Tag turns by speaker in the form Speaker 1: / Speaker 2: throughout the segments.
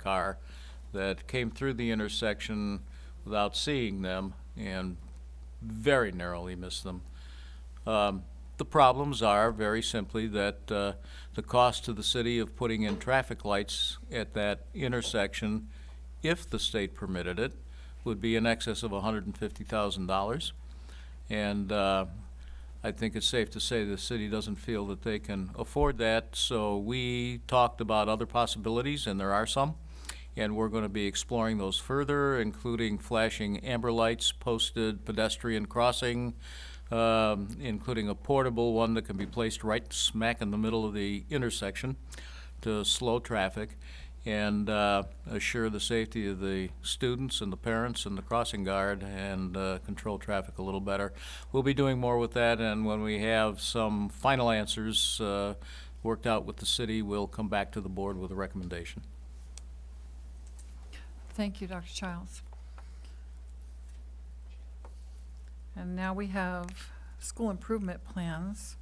Speaker 1: car that came through the intersection without seeing them and very narrowly missed them. The problems are very simply that the cost to the city of putting in traffic lights at that intersection, if the state permitted it, would be in excess of $150,000. And I think it's safe to say the city doesn't feel that they can afford that, so we talked about other possibilities, and there are some, and we're going to be exploring those further, including flashing amber lights, posted pedestrian crossing, including a portable one that can be placed right smack in the middle of the intersection to slow traffic and assure the safety of the students and the parents and the crossing guard and control traffic a little better. We'll be doing more with that, and when we have some final answers worked out with the city, we'll come back to the board with a recommendation.
Speaker 2: Thank you, Dr. Childs. And now we have school improvement plans.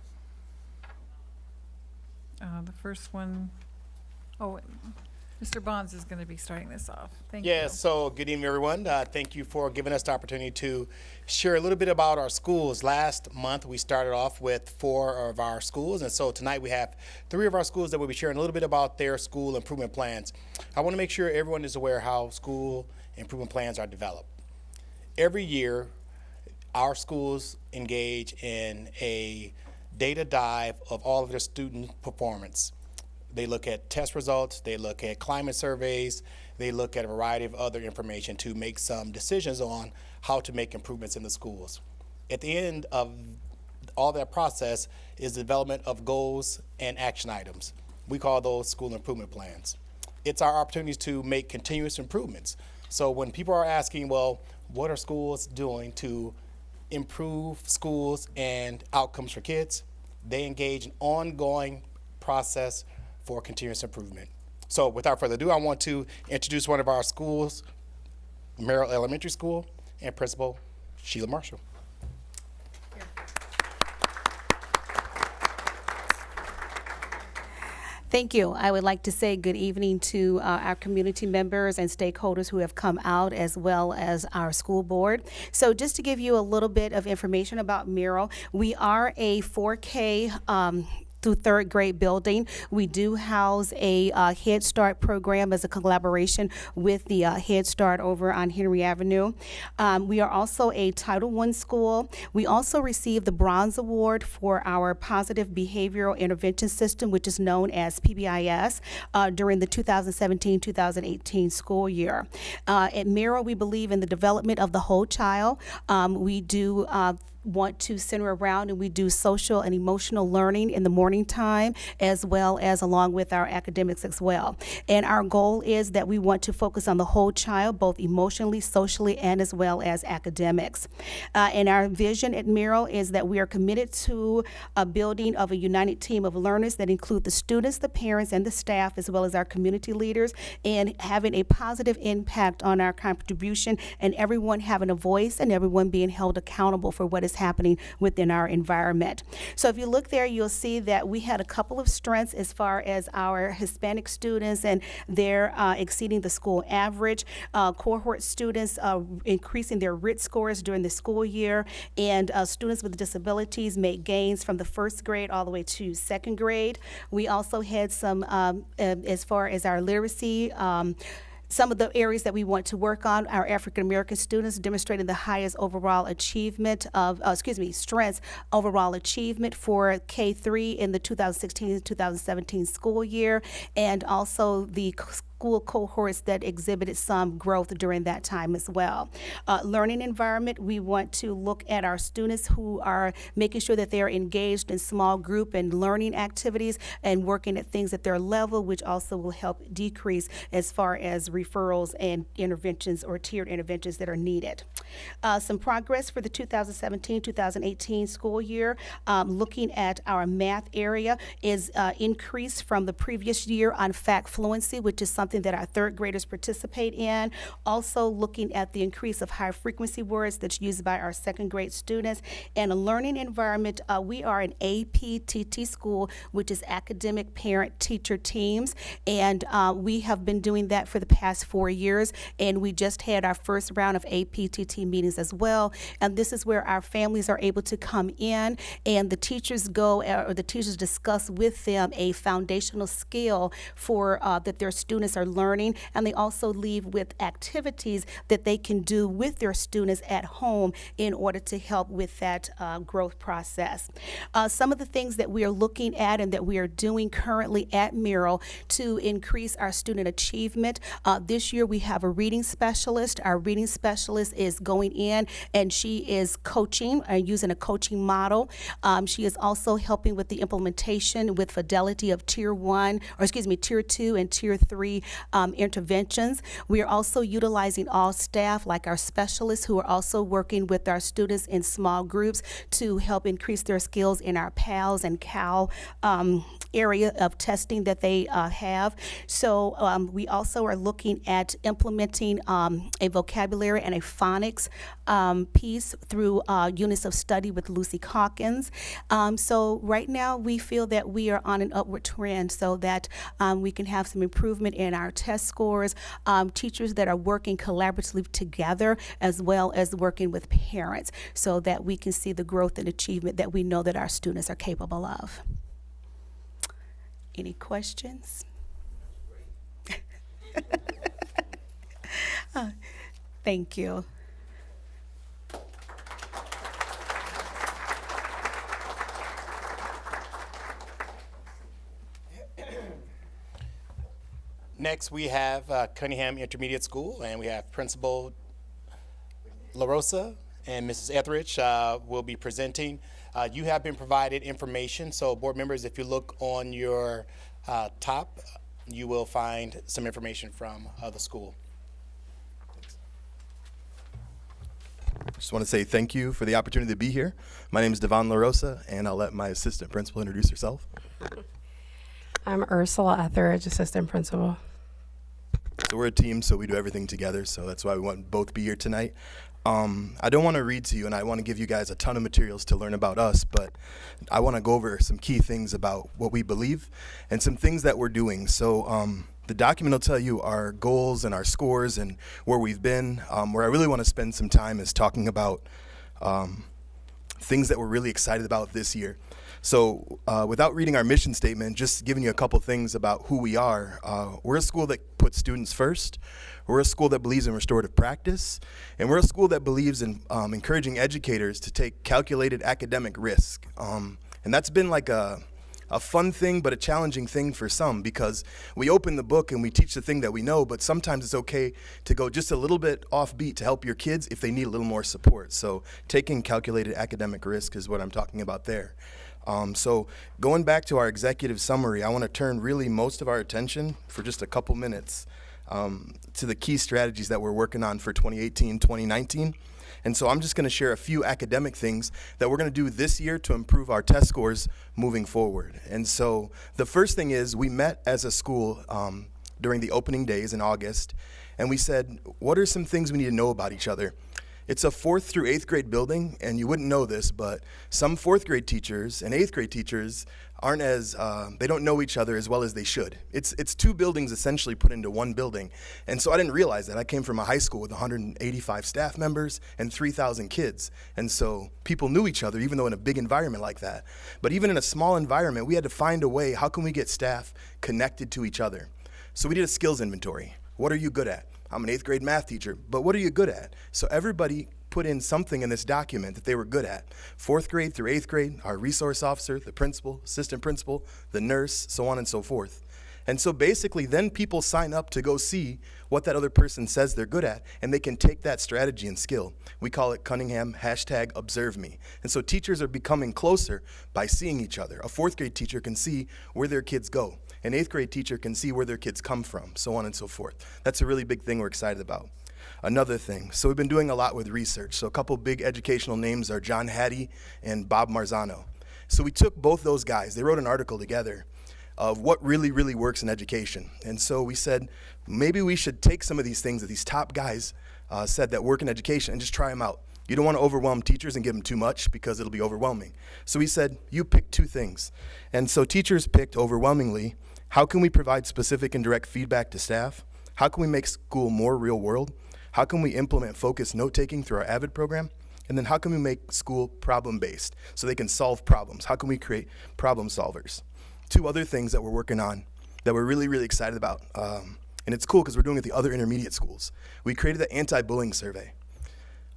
Speaker 2: The first one, Mr. Bonds is going to be starting this off. Thank you.
Speaker 3: Yes, so good evening, everyone. Thank you for giving us the opportunity to share a little bit about our schools. Last month, we started off with 4 of our schools, and so tonight we have 3 of our schools that will be sharing a little bit about their school improvement plans. I want to make sure everyone is aware how school improvement plans are developed. Every year, our schools engage in a data dive of all of their student performance. They look at test results, they look at climate surveys, they look at a variety of other information to make some decisions on how to make improvements in the schools. At the end of all that process is the development of goals and action items. We call those school improvement plans. It's our opportunities to make continuous improvements. So when people are asking, well, what are schools doing to improve schools and outcomes for kids, they engage in ongoing process for continuous improvement. So without further ado, I want to introduce one of our schools, Merrill Elementary School, and Principal Sheila Marshall.
Speaker 4: Thank you. I would like to say good evening to our community members and stakeholders who have come out, as well as our school board. So just to give you a little bit of information about Merrill, we are a 4K through 3rd grade building. We do house a Head Start program as a collaboration with the Head Start over on Henry Avenue. We are also a Title I school. We also received the Bronze Award for our Positive Behavioral Intervention System, which is known as PBIS, during the 2017-2018 school year. At Merrill, we believe in the development of the whole child. We do want to center around, and we do social and emotional learning in the morning time, as well as along with our academics as well. And our goal is that we want to focus on the whole child, both emotionally, socially, and as well as academics. And our vision at Merrill is that we are committed to a building of a united team of learners that include the students, the parents, and the staff, as well as our community leaders, and having a positive impact on our contribution, and everyone having a voice and everyone being held accountable for what is happening within our environment. So if you look there, you'll see that we had a couple of strengths as far as our Hispanic students, and they're exceeding the school average. Cohort students increasing their RIT scores during the school year, and students with disabilities made gains from the 1st grade all the way to 2nd grade. We also had some, as far as our literacy, some of the areas that we want to work on, our African American students demonstrated the highest overall achievement of, strengths overall achievement for K3 in the 2016-2017 school year, and also the school cohorts that exhibited some growth during that time as well. Learning environment, we want to look at our students who are making sure that they're engaged in small group and learning activities and working at things at their level, which also will help decrease as far as referrals and interventions or tiered interventions that are needed. Some progress for the 2017-2018 school year, looking at our math area is increased from the previous year on fact fluency, which is something something that our third graders participate in. Also looking at the increase of high frequency words that's used by our second grade students. And a learning environment, we are an APTT school, which is academic parent teacher teams. And we have been doing that for the past 4 years. And we just had our first round of APTT meetings as well. And this is where our families are able to come in and the teachers the teachers discuss with them a foundational skill for that their students are learning. And they also leave with activities that they can do with their students at home in order to help with that growth process. Some of the things that we are looking at and that we are doing currently at Merrill to increase our student achievement. This year we have a reading specialist. Our reading specialist is going in and she is coaching, using a coaching model. She is also helping with the implementation with fidelity of tier 2 and tier 3 interventions. We are also utilizing all staff like our specialists who are also working with our students in small groups to help increase their skills in our PALS and CAL area of testing that they have. So we also are looking at implementing a vocabulary and a phonics piece through units of study with Lucy Calkins. So right now we feel that we are on an upward trend so that we can have some improvement in our test scores, teachers that are working collaboratively together as well as working with parents so that we can see the growth and achievement that we know that our students are capable of. Any questions? Thank you.
Speaker 3: Next, we have Cunningham Intermediate School, and we have Principal LaRosa and Mrs. Etheridge will be presenting. You have been provided information, so board members, if you look on your top, you will find some information from the school.
Speaker 5: Just want to say thank you for the opportunity to be here. My name is Devon LaRosa, and I'll let my assistant principal introduce herself.
Speaker 6: I'm Ursula Etheridge, assistant principal.
Speaker 5: So we're a team, so we do everything together, so that's why we want to both be here tonight. I don't want to read to you, and I want to give you guys a ton of materials to learn about us, but I want to go over some key things about what we believe and some things that we're doing. So the document will tell you our goals and our scores and where we've been. Where I really want to spend some time is talking about things that we're really excited about this year. So without reading our mission statement, just giving you a couple things about who we are. We're a school that puts students first. We're a school that believes in restorative practice. And we're a school that believes in encouraging educators to take calculated academic risk. And that's been like a fun thing, but a challenging thing for some, because we open the book and we teach the thing that we know, but sometimes it's okay to go just a little bit offbeat to help your kids if they need a little more support. So taking calculated academic risk is what I'm talking about there. So going back to our executive summary, I want to turn really most of our attention for just a couple minutes to the key strategies that we're working on for 2018-2019. And so I'm just going to share a few academic things that we're going to do this year to improve our test scores moving forward. And so the first thing is we met as a school during the opening days in August, and we said, what are some things we need to know about each other? It's a 4th through 8th grade building, and you wouldn't know this, but some 4th grade teachers and 8th grade teachers aren't as, they don't know each other as well as they should. It's 2 buildings essentially put into one building. And so I didn't realize that. I came from a high school with 185 staff members and 3,000 kids. And so people knew each other, even though in a big environment like that. But even in a small environment, we had to find a way, how can we get staff connected to each other? So we did a skills inventory. What are you good at? I'm an 8th grade math teacher, but what are you good at? So everybody put in something in this document that they were good at. 4th grade through 8th grade, our resource officer, the principal, assistant principal, the nurse, so on and so forth. And so basically then people sign up to go see what that other person says they're good at, and they can take that strategy and skill. We call it Cunningham #ObserveMe. And so teachers are becoming closer by seeing each other. A 4th grade teacher can see where their kids go. An 8th grade teacher can see where their kids come from, so on and so forth. That's a really big thing we're excited about. Another thing, so we've been doing a lot with research. So a couple big educational names are John Hattie and Bob Marzano. So we took both those guys. They wrote an article together of what really, really works in education. And so we said, maybe we should take some of these things that these top guys said that work in education and just try them out. You don't want to overwhelm teachers and give them too much because it'll be overwhelming. So we said, you pick 2 things. And so teachers picked overwhelmingly, how can we provide specific and direct feedback to staff? How can we make school more real world? How can we implement focused note-taking through our AVID program? And then how can we make school problem-based so they can solve problems? How can we create problem solvers? 2 other things that we're working on that we're really, really excited about. And it's cool because we're doing it at the other intermediate schools. We created the anti-bullying survey.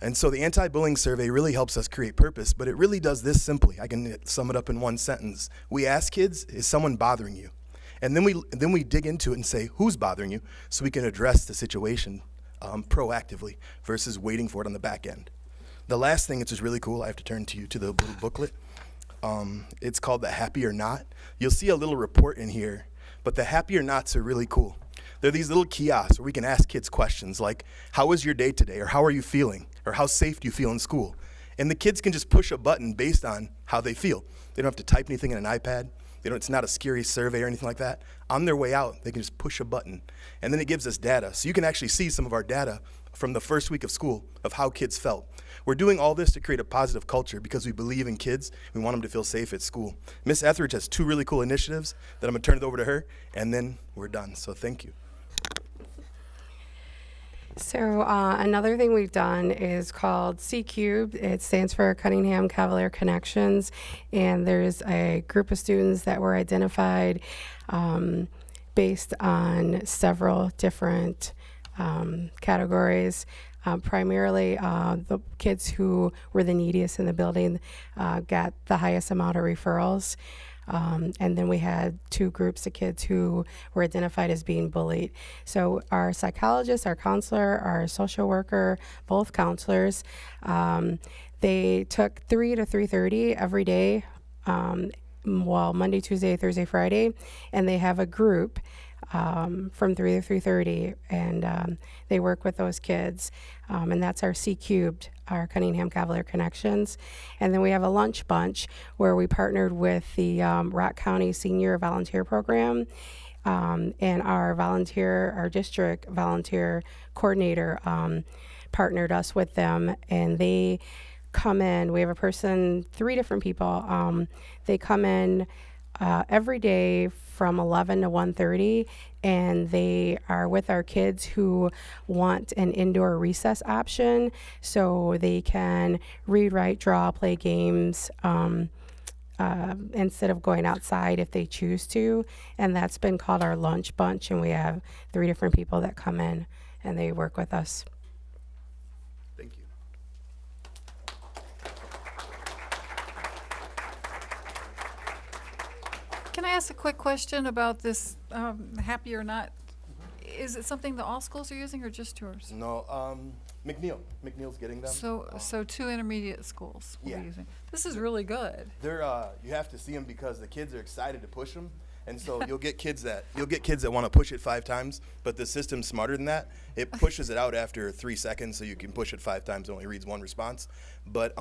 Speaker 5: And so the anti-bullying survey really helps us create purpose, but it really does this simply. I can sum it up in 1 sentence. We ask kids, is someone bothering you? And then we dig into it and say, who's bothering you? So we can address the situation proactively versus waiting for it on the back end. The last thing, which is really cool, I have to turn to you to the little booklet. It's called the Happy or Not. You'll see a little report in here, but the Happy or Nots are really cool. They're these little kiosks where we can ask kids questions like, how was your day today? Or how are you feeling? Or how safe do you feel in school? And the kids can just push a button based on how they feel. They don't have to type anything in an iPad. It's not a scary survey or anything like that. On their way out, they can just push a button. And then it gives us data. So you can actually see some of our data from the first week of school of how kids felt. We're doing all this to create a positive culture because we believe in kids. We want them to feel safe at school. Miss Etheridge has 2 really cool initiatives that I'm going to turn it over to her, and then we're done. So thank you.
Speaker 6: So another thing we've done is called C Cubed. It stands for Cunningham Cavalier Connections, and there's a group of students that were identified based on several different categories. Primarily, the kids who were the neediest in the building got the highest amount of referrals. And then we had 2 groups of kids who were identified as being bullied. So our psychologist, our counselor, our social worker, both counselors, they took 3 to 3:30 every day, Monday, Tuesday, Thursday, Friday, and they have a group from 3 to 3:30, and they work with those kids, and that's our C Cubed, our Cunningham Cavalier Connections. And then we have a lunch bunch where we partnered with the Rock County Senior Volunteer Program, and our district volunteer coordinator partnered us with them, and they come in. We have 3 different people. They come in every day from 11 to 1:30, and they are with our kids who want an indoor recess option so they can read, write, draw, play games instead of going outside if they choose to. And that's been called our lunch bunch, and we have 3 different people that come in and they work with us.
Speaker 5: Thank you.
Speaker 2: Can I ask a quick question about this Happy or Not? Is it something that all schools are using or just yours?
Speaker 5: No, McNeil's getting them.
Speaker 2: So 2 intermediate schools will
Speaker 5: Yeah.
Speaker 2: be using. This is really good.
Speaker 5: They're you have to see them because the kids are excited to push them, and so you'll get kids that want to push it 5 times, but the system's smarter than that. It pushes it out after 3 seconds, so you can push it 5 times. It only reads 1 response, but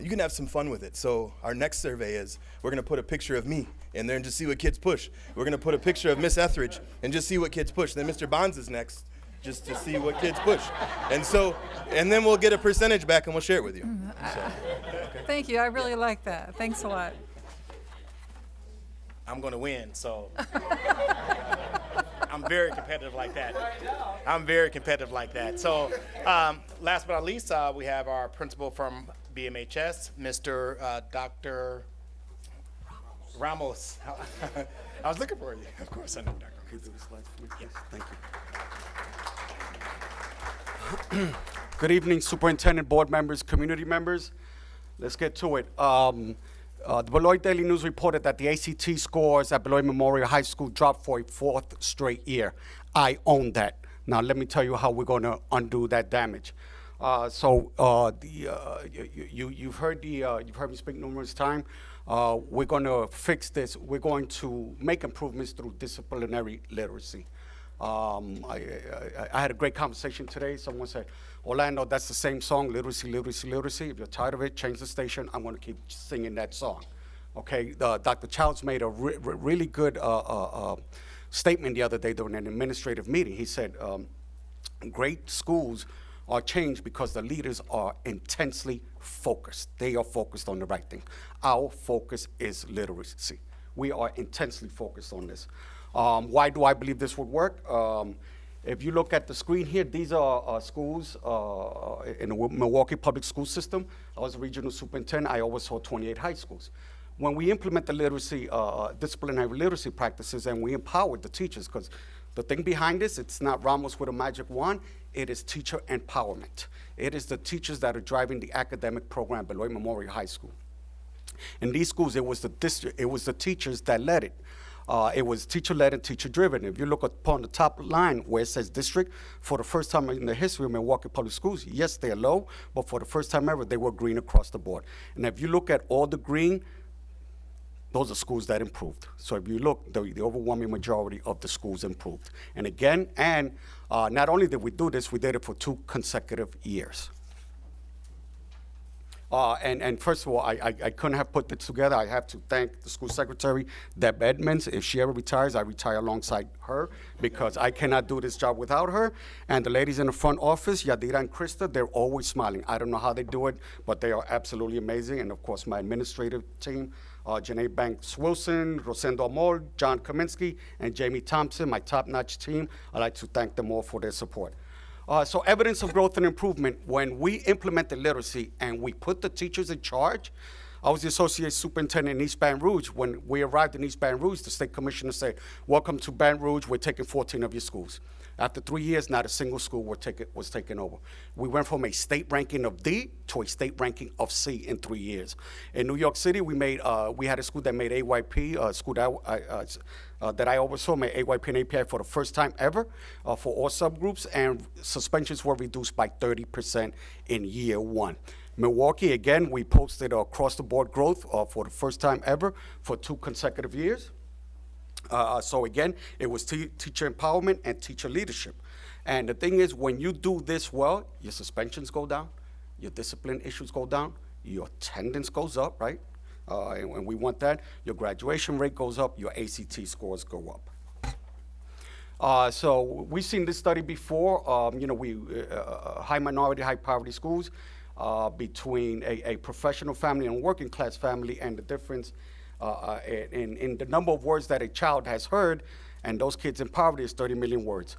Speaker 5: you can have some fun with it. So our next survey is we're going to put a picture of me in there and just see what kids push. We're going to put a picture of Miss Etheridge and just see what kids push. Then Mr. Bonds is next, just to see what kids push. And then we'll get a percentage back and we'll share it with you.
Speaker 2: Thank you. I really like that. Thanks a lot.
Speaker 3: I'm going to win, so I'm very competitive like that. I'm very competitive like that. So last but not least, we have our principal from BMHS, Mr. Dr. Ramos. I was looking for you. Of course I know Dr. Ramos.
Speaker 7: Thank you. Good evening, Superintendent, board members, community members. Let's get to it. The Beloit Daily News reported that the ACT scores at Beloit Memorial High School dropped for a 4th straight year. I own that. Now let me tell you how we're going to undo that damage. You've heard me speak numerous times. We're going to fix this. We're going to make improvements through disciplinary literacy. I had a great conversation today. Someone said, Orlando, that's the same song, literacy, literacy, literacy. If you're tired of it, change the station. I'm going to keep singing that song. Okay, Dr. Childs made a really good statement the other day during an administrative meeting. He said, great schools are changed because the leaders are intensely focused. They are focused on the right thing. Our focus is literacy. We are intensely focused on this. Why do I believe this would work? If you look at the screen here, these are schools in the Milwaukee public school system. I was a regional superintendent. I oversaw 28 high schools. When we implement the literacy, disciplinary literacy practices, and we empowered the teachers, because the thing behind this, it's not Ramos with a magic wand, it is teacher empowerment. It is the teachers that are driving the academic program below Memorial High School. In these schools, it was the teachers that led it. It was teacher-led and teacher-driven. If you look upon the top line where it says district, for the first time in the history of Milwaukee Public Schools, yes, they're low, but for the first time ever, they were green across the board. And if you look at all the green, those are schools that improved. So if you look, the overwhelming majority of the schools improved. And again, not only did we do this, we did it for 2 consecutive years. And first of all, I couldn't have put this together. I have to thank the school secretary, Deb Edmonds. If she ever retires, I retire alongside her because I cannot do this job without her. And the ladies in the front office, Yadira and Krista, they're always smiling. I don't know how they do it, but they are absolutely amazing. And of course, my administrative team, Janae Banks-Wilson, Rosendo Amor, John Kaminsky, and Jamie Thompson, my top-notch team. I'd like to thank them all for their support. So evidence of growth and improvement, when we implemented literacy and we put the teachers in charge, I was the associate superintendent in East Baton Rouge. When we arrived in East Baton Rouge, the state commissioner said, welcome to Baton Rouge, we're taking 14 of your schools. After 3 years, not a single school was taken over. We went from a state ranking of D to a state ranking of C in 3 years. In New York City, we had a school that made AYP, a school that I oversaw, made AYP and API for the first time ever for all subgroups, and suspensions were reduced by 30% in year 1. Milwaukee, again, we posted across-the-board growth for the first time ever for 2 consecutive years. So again, it was teacher empowerment and teacher leadership. And the thing is, when you do this well, your suspensions go down, your discipline issues go down, your attendance goes up, right? And we want that. Your graduation rate goes up, your ACT scores go up. So we've seen this study before, high minority, high poverty schools, between a professional family and a working class family, and the difference in the number of words that a child has heard, and those kids in poverty is 30 million words.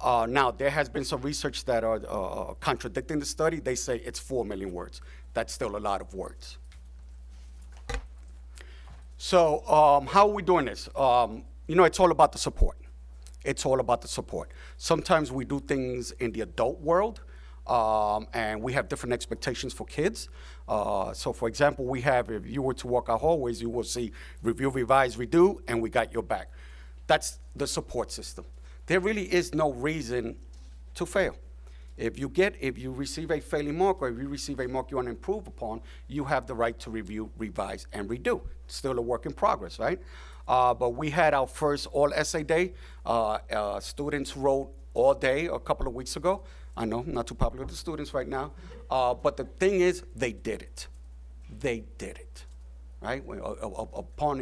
Speaker 7: Now, there has been some research that are contradicting the study. They say it's 4 million words. That's still a lot of words. So how are we doing this? It's all about the support. It's all about the support. Sometimes we do things in the adult world, and we have different expectations for kids. So for example, if you were to walk our hallways, you will see review, revise, redo, and we got your back. That's the support system. There really is no reason to fail. If you receive a failing mark, or if you receive a mark you want to improve upon, you have the right to review, revise, and redo. It's still a work in progress, right? But we had our first all-essay day. Students wrote all day a couple of weeks ago. I know, not too popular with the students right now. But the thing is, they did it. They did it, right? Upon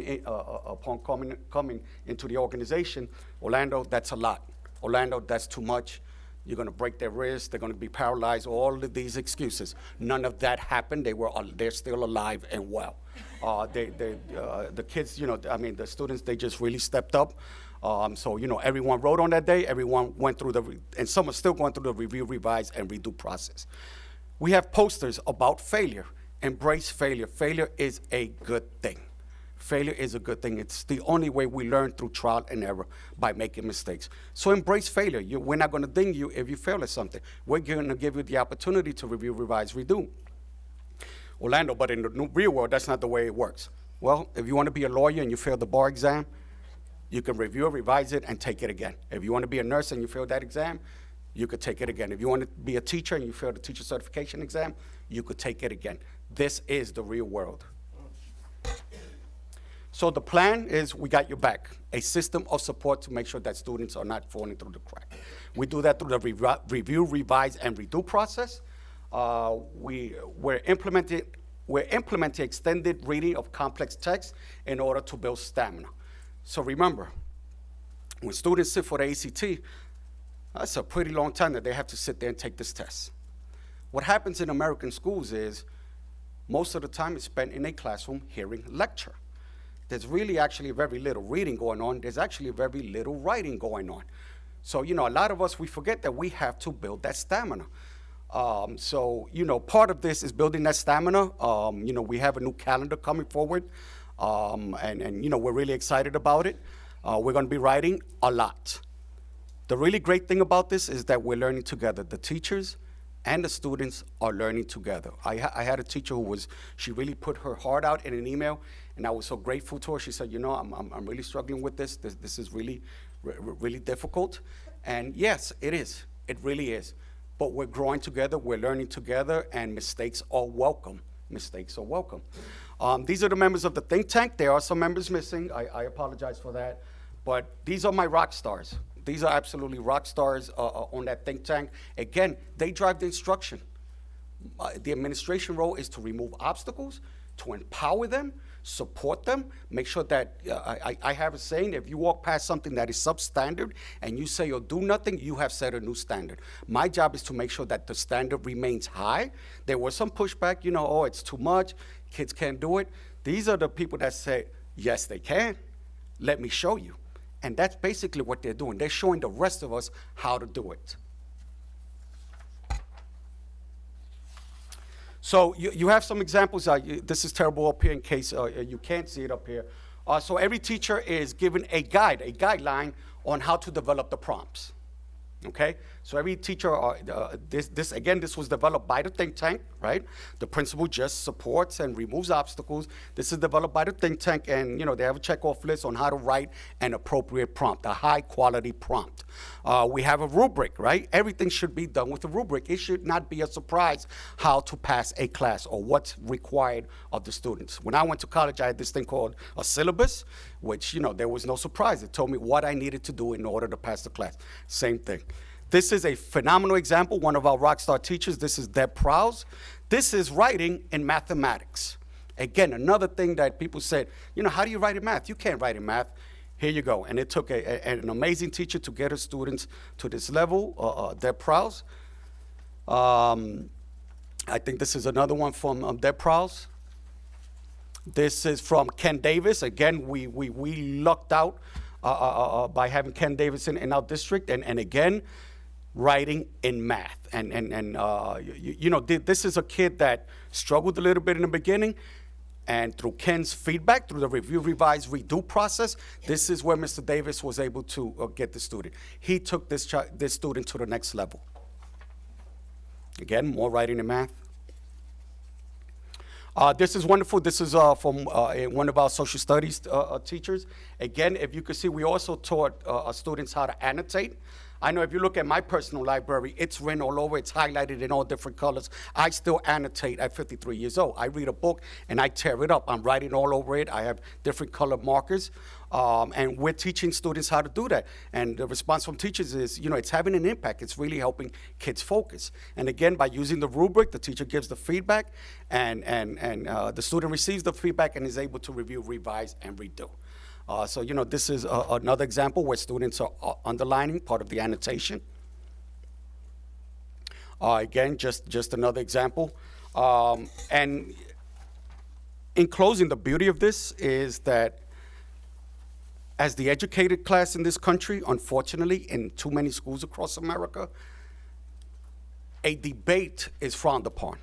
Speaker 7: coming into the organization, Orlando, that's a lot. Orlando, that's too much. You're going to break their wrists. They're going to be paralyzed. All of these excuses. None of that happened. They're still alive and well. The kids, the students, they just really stepped up. So everyone wrote on that day. Everyone went through and some are still going through the review, revise, and redo process. We have posters about failure. Embrace failure. Failure is a good thing. Failure is a good thing. It's the only way we learn, through trial and error, by making mistakes. So embrace failure. We're not going to ding you if you fail at something. We're going to give you the opportunity to review, revise, redo. Orlando, but in the real world, that's not the way it works. Well, if you want to be a lawyer and you fail the bar exam, you can review it, revise it, and take it again. If you want to be a nurse and you fail that exam, you could take it again. If you want to be a teacher and you fail the teacher certification exam, you could take it again. This is the real world. So the plan is, we got your back. A system of support to make sure that students are not falling through the crack. We do that through the review, revise, and redo process. We're implementing we're implementing extended reading of complex text in order to build stamina. So remember, when students sit for the ACT, that's a pretty long time that they have to sit there and take this test. What happens in American schools is most of the time is spent in a classroom hearing lecture. There's really actually very little reading going on. There's actually very little writing going on. So, a lot of us, we forget that we have to build that stamina. So, part of this is building that stamina. We have a new calendar coming forward, and we're really excited about it. We're going to be writing a lot. The really great thing about this is that we're learning together. The teachers and the students are learning together. I had a teacher she really put her heart out in an email, and I was so grateful to her. She said, I'm really struggling with this. This is really, really difficult. And yes, it is. It really is. But we're growing together, we're learning together, and mistakes are welcome. Mistakes are welcome. These are the members of the think tank. There are some members missing. I apologize for that. But these are my rock stars. These are absolutely rock stars on that think tank. Again, they drive the instruction. The administration role is to remove obstacles, to empower them, support them, make sure that, I have a saying, if you walk past something that is substandard and you say you'll do nothing, you have set a new standard. My job is to make sure that the standard remains high. There was some pushback, it's too much, kids can't do it. These are the people that say, yes, they can. Let me show you. And that's basically what they're doing. They're showing the rest of us how to do it. So you have some examples. This is terrible up here in case you can't see it up here. So every teacher is given a guideline on how to develop the prompts. Okay, so every teacher, this was developed by the think tank, right? The principal just supports and removes obstacles. This is developed by the think tank, and they have a checkoff list on how to write an appropriate prompt, a high quality prompt. We have a rubric, right? Everything should be done with a rubric. It should not be a surprise how to pass a class or what's required of the students. When I went to college, I had this thing called a syllabus, which, there was no surprise. It told me what I needed to do in order to pass the class. Same thing. This is a phenomenal example. One of our rock star teachers, this is Deb Prowse. This is writing in mathematics. Again, another thing that people said, how do you write in math? You can't write in math. Here you go. And it took an amazing teacher to get her students to this level, Deb Prowse. I think this is another one from Deb Prowse. This is from Ken Davis. Again, we lucked out by having Ken Davis in our district. And again, writing in math. This is a kid that struggled a little bit in the beginning. And through Ken's feedback, through the review, revise, redo process, this is where Mr. Davis was able to get the student. He took this student to the next level. Again, more writing in math. This is wonderful. This is from one of our social studies teachers. Again, if you can see, we also taught students how to annotate. I know if you look at my personal library, it's written all over, it's highlighted in all different colors. I still annotate at 53 years old. I read a book and I tear it up. I'm writing all over it. I have different color markers. And we're teaching students how to do that. And the response from teachers is, it's having an impact. It's really helping kids focus. And again, by using the rubric, the teacher gives the feedback, and the student receives the feedback and is able to review, revise, and redo. So, this is another example where students are underlining part of the annotation. Again, just another example. And in closing, the beauty of this is that as the educated class in this country, unfortunately, in too many schools across America, a debate is frowned upon.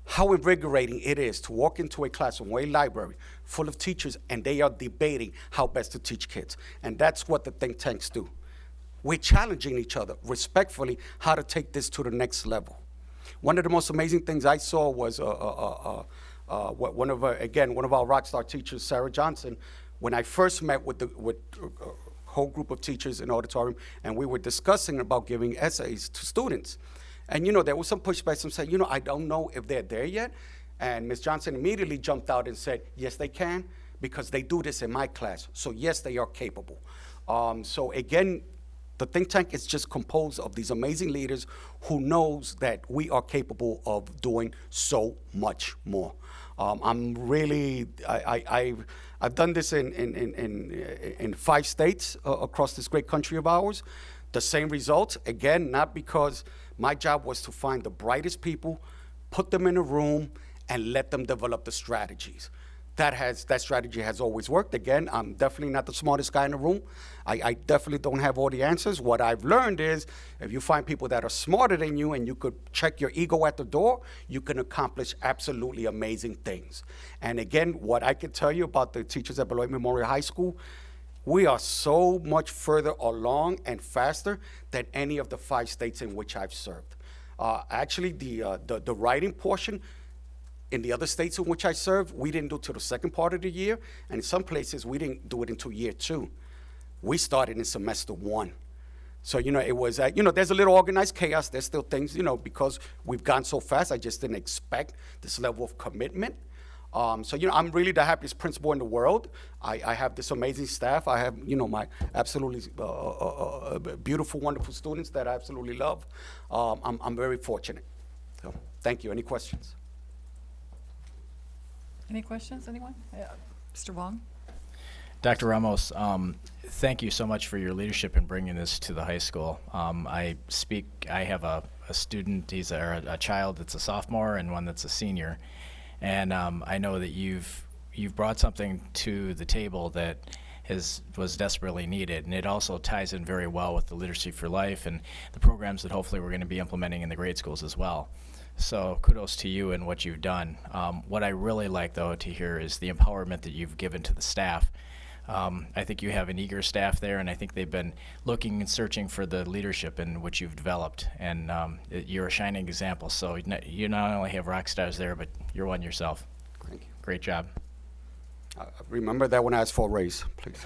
Speaker 7: How invigorating it is to walk into a classroom or a library full of teachers and they are debating how best to teach kids. And that's what the think tanks do. We're challenging each other respectfully how to take this to the next level. One of the most amazing things I saw was one of our rock star teachers, Sarah Johnson, when I first met with a whole group of teachers in auditorium, and we were discussing about giving essays to students. And, there was some pushback. Some said, I don't know if they're there yet. And Ms. Johnson immediately jumped out and said, yes, they can, because they do this in my class. So, yes, they are capable. So, again, The think tank is just composed of these amazing leaders who knows that we are capable of doing so much more. I'm really, I've done this in 5 states across this great country of ours. The same results, again, not because my job was to find the brightest people, put them in a room, and let them develop the strategies. That strategy has always worked. Again, I'm definitely not the smartest guy in the room. I definitely don't have all the answers. What I've learned is if you find people that are smarter than you and you could check your ego at the door, you can accomplish absolutely amazing things. And again, what I can tell you about the teachers at Beloit Memorial High School, we are so much further along and faster than any of the 5 states in which I've served. Actually, the writing portion, in the other states in which I served, we didn't do it till the second part of the year, and in some places, we didn't do it until year 2. We started in semester 1. So, it was, there's a little organized chaos. There's still things, because we've gone so fast, I just didn't expect this level of commitment. So, I'm really the happiest principal in the world. I have this amazing staff. I have, my absolutely beautiful, wonderful students that I absolutely love. I'm very fortunate. So, thank you. Any questions?
Speaker 2: Any questions, anyone? Mr. Wong?
Speaker 8: Dr. Ramos, thank you so much for your leadership in bringing this to the high school. I have a student, he's a child that's a sophomore and one that's a senior. And I know that you've brought something to the table that was desperately needed, and it also ties in very well with the Literacy for Life and the programs that hopefully we're going to be implementing in the grade schools as well. So kudos to you and what you've done. What I really like, though, to hear is the empowerment that you've given to the staff. I think you have an eager staff there, and I think they've been looking and searching for the leadership in which you've developed, and you're a shining example. So you not only have rock stars there, but you're one yourself.
Speaker 7: Thank you.
Speaker 8: Great job.
Speaker 7: Remember that when I ask for a raise, please.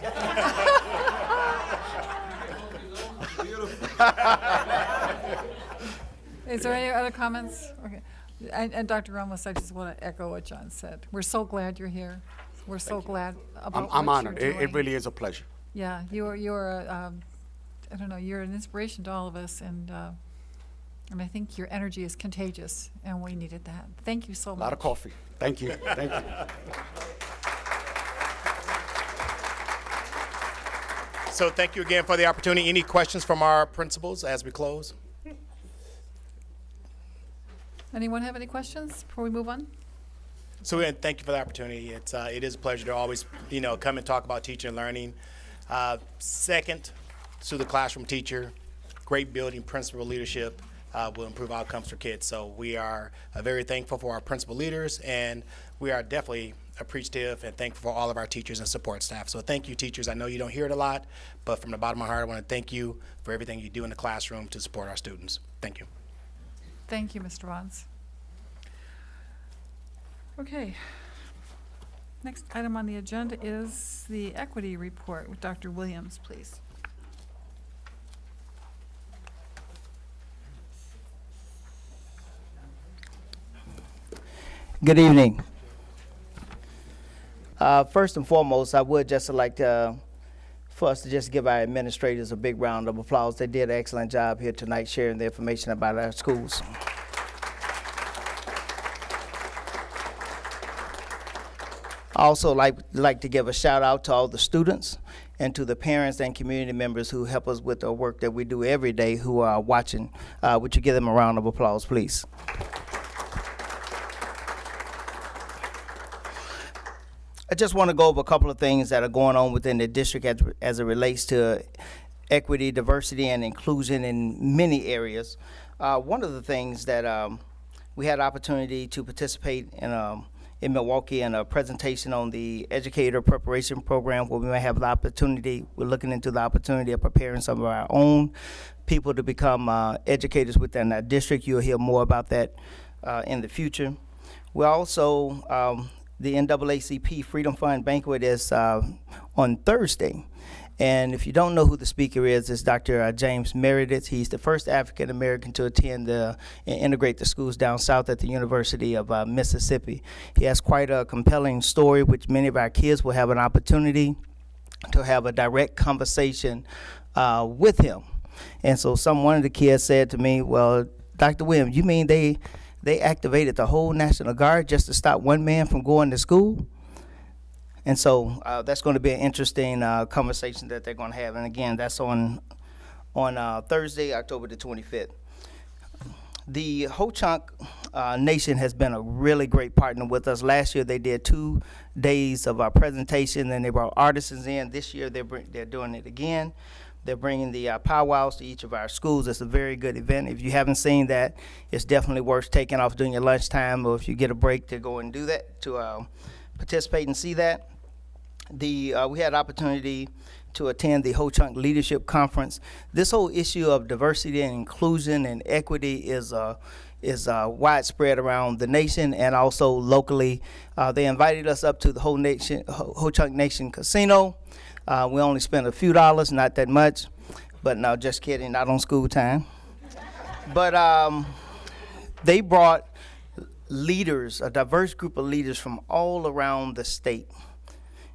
Speaker 2: Is there any other comments? Okay. And Dr. Ramos, I just want to echo what John said. We're so glad you're here. We're so glad about
Speaker 7: I'm
Speaker 2: what
Speaker 7: honored.
Speaker 2: you're
Speaker 7: It
Speaker 2: doing.
Speaker 7: really is a pleasure.
Speaker 2: Yeah, you're I don't know, you're an inspiration to all of us, and I think your energy is contagious, and we needed that. Thank you so much.
Speaker 7: A lot of coffee. Thank you. Thank you.
Speaker 3: So thank you again for the opportunity. Any questions from our principals as we close?
Speaker 2: Anyone have any questions before we move on?
Speaker 3: So again, thank you for the opportunity. It is a pleasure to always, come and talk about teaching and learning. Second, to the classroom teacher, great building, principal leadership will improve outcomes for kids. So we are very thankful for our principal leaders, and we are definitely appreciative and thankful for all of our teachers and support staff. So thank you, teachers. I know you don't hear it a lot, but from the bottom of my heart, I want to thank you for everything you do in the classroom to support our students. Thank you.
Speaker 2: Thank you, Mr. Vons. Okay. Next item on the agenda is the equity report with Dr. Williams, please.
Speaker 9: Good evening. First and foremost, I would just like for us to just give our administrators a big round of applause. They did an excellent job here tonight sharing the information about our schools. I also like to give a shout out to all the students and to the parents and community members who help us with the work that we do every day who are watching. Would you give them a round of applause, please? I just want to go over a couple of things that are going on within the district as it relates to equity, diversity, and inclusion in many areas. One of the things that we had opportunity to participate in Milwaukee in a presentation on the educator preparation program, where we may have the opportunity, we're looking into the opportunity of preparing some of our own people to become educators within our district. You'll hear more about that in the future. We're also, the NAACP Freedom Fund Banquet is on Thursday. And if you don't know who the speaker is, it's Dr. James Meredith. He's the first African American to attend and integrate the schools down south at the University of Mississippi. He has quite a compelling story, which many of our kids will have an opportunity to have a direct conversation with him. And so one of the kids said to me, well, Dr. Williams, you mean they activated the whole National Guard just to stop one man from going to school? And so that's going to be an interesting conversation that they're going to have. And again, that's on Thursday, October the 25th. The Ho-Chunk Nation has been a really great partner with us. Last year they did 2 days of our presentation, and they brought artisans in. This year they're doing it again. They're bringing the powwows to each of our schools. It's a very good event. If you haven't seen that, it's definitely worth taking off during your lunchtime, or if you get a break to go and do that, to participate and see that. We had opportunity to attend the Ho-Chunk Leadership Conference. This whole issue of diversity and inclusion and equity is widespread around the nation and also locally. They invited us up to the Ho-Chunk Nation Casino. We only spent a few dollars, not that much, but no, just kidding, not on school time. But they brought leaders, a diverse group of leaders from all around the state,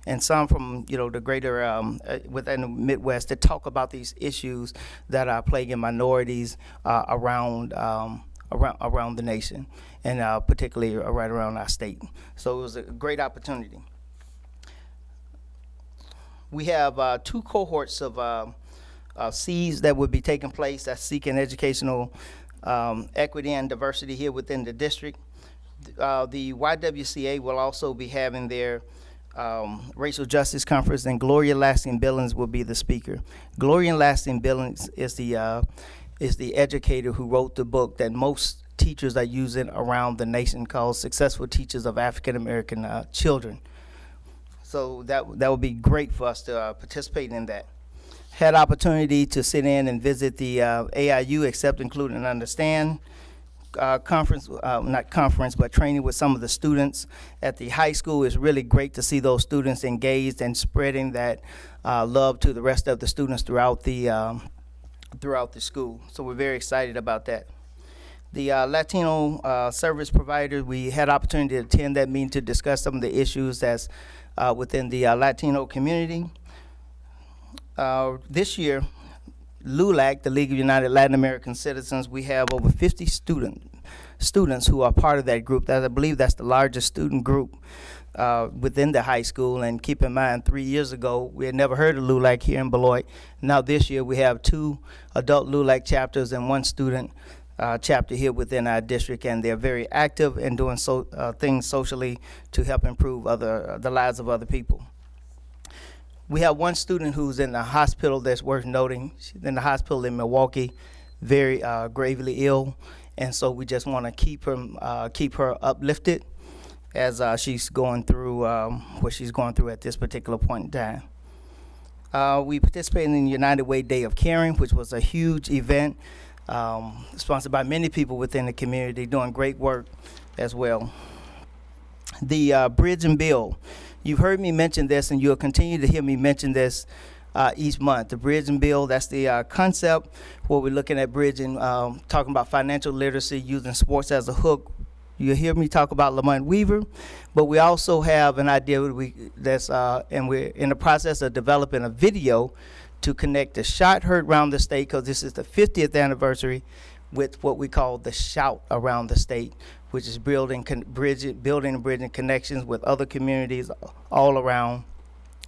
Speaker 9: and some from the greater within the Midwest, to talk about these issues that are plaguing minorities around the nation, and particularly right around our state. So it was a great opportunity. We have 2 cohorts of Cs that would be taking place, that's seeking educational equity and diversity here within the district. The YWCA will also be having their Racial Justice Conference, and Gloria Lasting Billings will be the speaker. Gloria Lasting Billings is the educator who wrote the book that most teachers are using around the nation, called Successful Teachers of African American Children. So that would be great for us to participate in that. Had opportunity to sit in and visit the AIU Accept, Include, and Understand conference, not conference, but training with some of the students at the high school. It's really great to see those students engaged and spreading that love to the rest of the students throughout the school. So we're very excited about that. The Latino service provider, we had opportunity to attend that meeting to discuss some of the issues that's within the Latino community. This year, LULAC, the League of United Latin American Citizens, we have over 50 students who are part of that group. I believe that's the largest student group within the high school. And keep in mind, 3 years ago, we had never heard of LULAC here in Beloit. Now this year, we have 2 adult LULAC chapters and 1 student chapter here within our district, and they're very active and doing things socially to help improve the lives of other people. We have 1 student who's in the hospital that's worth noting. She's in the hospital in Milwaukee, very gravely ill, and so we just want to keep her uplifted as she's going through what she's going through at this particular point in time. We participated in the United Way Day of Caring, which was a huge event, sponsored by many people within the community, doing great work as well. The Bridge and Build. You've heard me mention this, and you'll continue to hear me mention this each month. The Bridge and Build, that's the concept where we're looking at bridging, talking about financial literacy, using sports as a hook. You'll hear me talk about Lamont Weaver, but we also have an idea and we're in the process of developing a video to connect the shot heard around the state, because this is the 50th anniversary, with what we call the Shout Around the State, which is building and bridging connections with other communities all around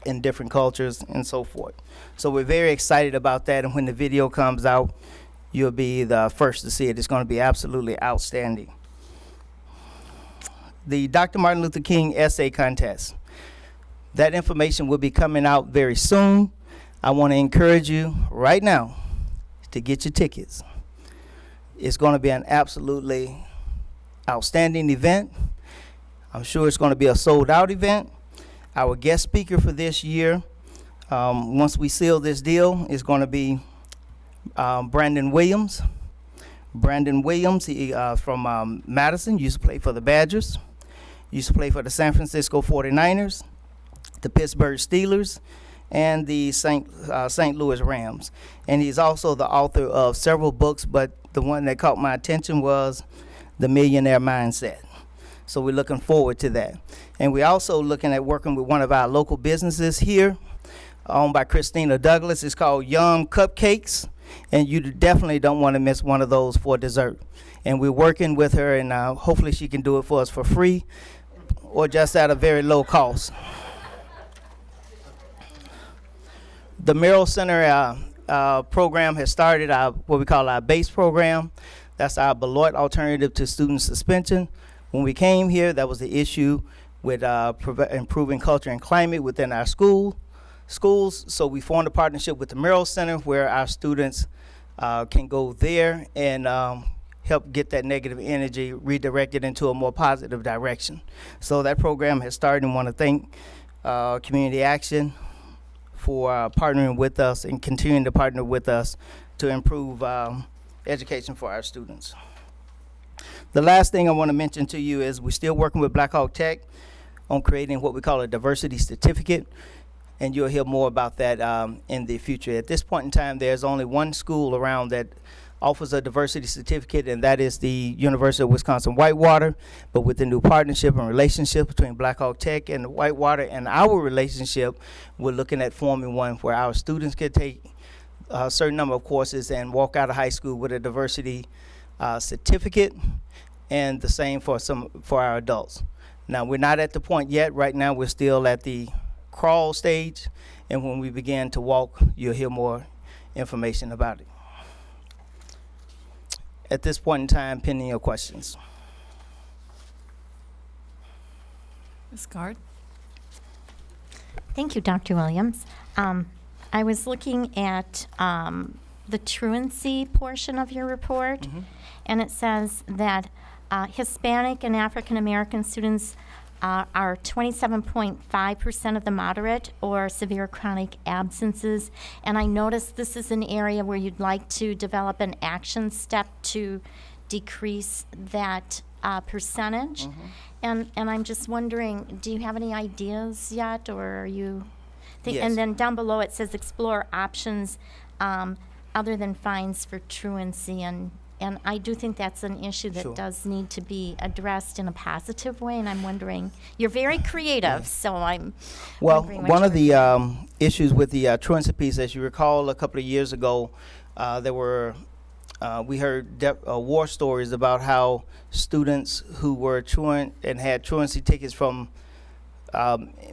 Speaker 9: in different cultures and so forth. So we're very excited about that, and when the video comes out, you'll be the first to see it. It's going to be absolutely outstanding. The Dr. Martin Luther King Essay Contest. That information will be coming out very soon. I want to encourage you right now to get your tickets. It's going to be an absolutely outstanding event. I'm sure it's going to be a sold-out event. Our guest speaker for this year, once we seal this deal, is going to be Brandon Williams. Brandon Williams, he from Madison, used to play for the Badgers, used to play for the San Francisco 49ers, the Pittsburgh Steelers, and the St. Louis Rams. And he's also the author of several books, but the one that caught my attention was The Millionaire Mindset. So we're looking forward to that. And we're also looking at working with one of our local businesses here, owned by Christina Douglas. It's called Yum Cupcakes. and you definitely don't want to miss one of those for dessert. And we're working with her, and hopefully she can do it for us for free or just at a very low cost. The Merrill Center program has started what we call our BASE program. That's our Beloit alternative to student suspension. When we came here, that was the issue with improving culture and climate within our schools. So we formed a partnership with the Merrill Center where our students can go there and help get that negative energy redirected into a more positive direction. So that program has started, and want to thank Community Action for partnering with us and continuing to partner with us to improve education for our students. The last thing I want to mention to you is we're still working with Black Hawk Tech on creating what we call a diversity certificate, and you'll hear more about that in the future. At this point in time, there's only one school around that offers a diversity certificate, and that is the University of Wisconsin-Whitewater. But with the new partnership and relationship between Black Hawk Tech and Whitewater and our relationship, we're looking at forming one where our students can take a certain number of courses and walk out of high school with a diversity certificate, and the same for our adults. Now, we're not at the point yet. Right now, we're still at the crawl stage, and when we begin to walk, you'll hear more information about it. At this point in time, pending your questions.
Speaker 2: Ms. Gard?
Speaker 10: Thank you, Dr. Williams. I was looking at the truancy portion of your report, and it says that Hispanic and African American students are 27.5% of the moderate or severe chronic absences. And I noticed this is an area where you'd like to develop an action step to decrease that percentage. And I'm just wondering, do you have any ideas yet, or are you?
Speaker 9: Yes.
Speaker 10: And then down below it says explore options other than fines for truancy, and I do think that's an issue that
Speaker 9: Sure.
Speaker 10: does need to be addressed in a positive way, and I'm wondering, you're very creative, so I'm
Speaker 9: Well,
Speaker 10: wondering what
Speaker 9: one of
Speaker 10: you're-
Speaker 9: the issues with the truancy piece, as you recall, a couple of years ago, we heard war stories about how students who were truant and had truancy tickets from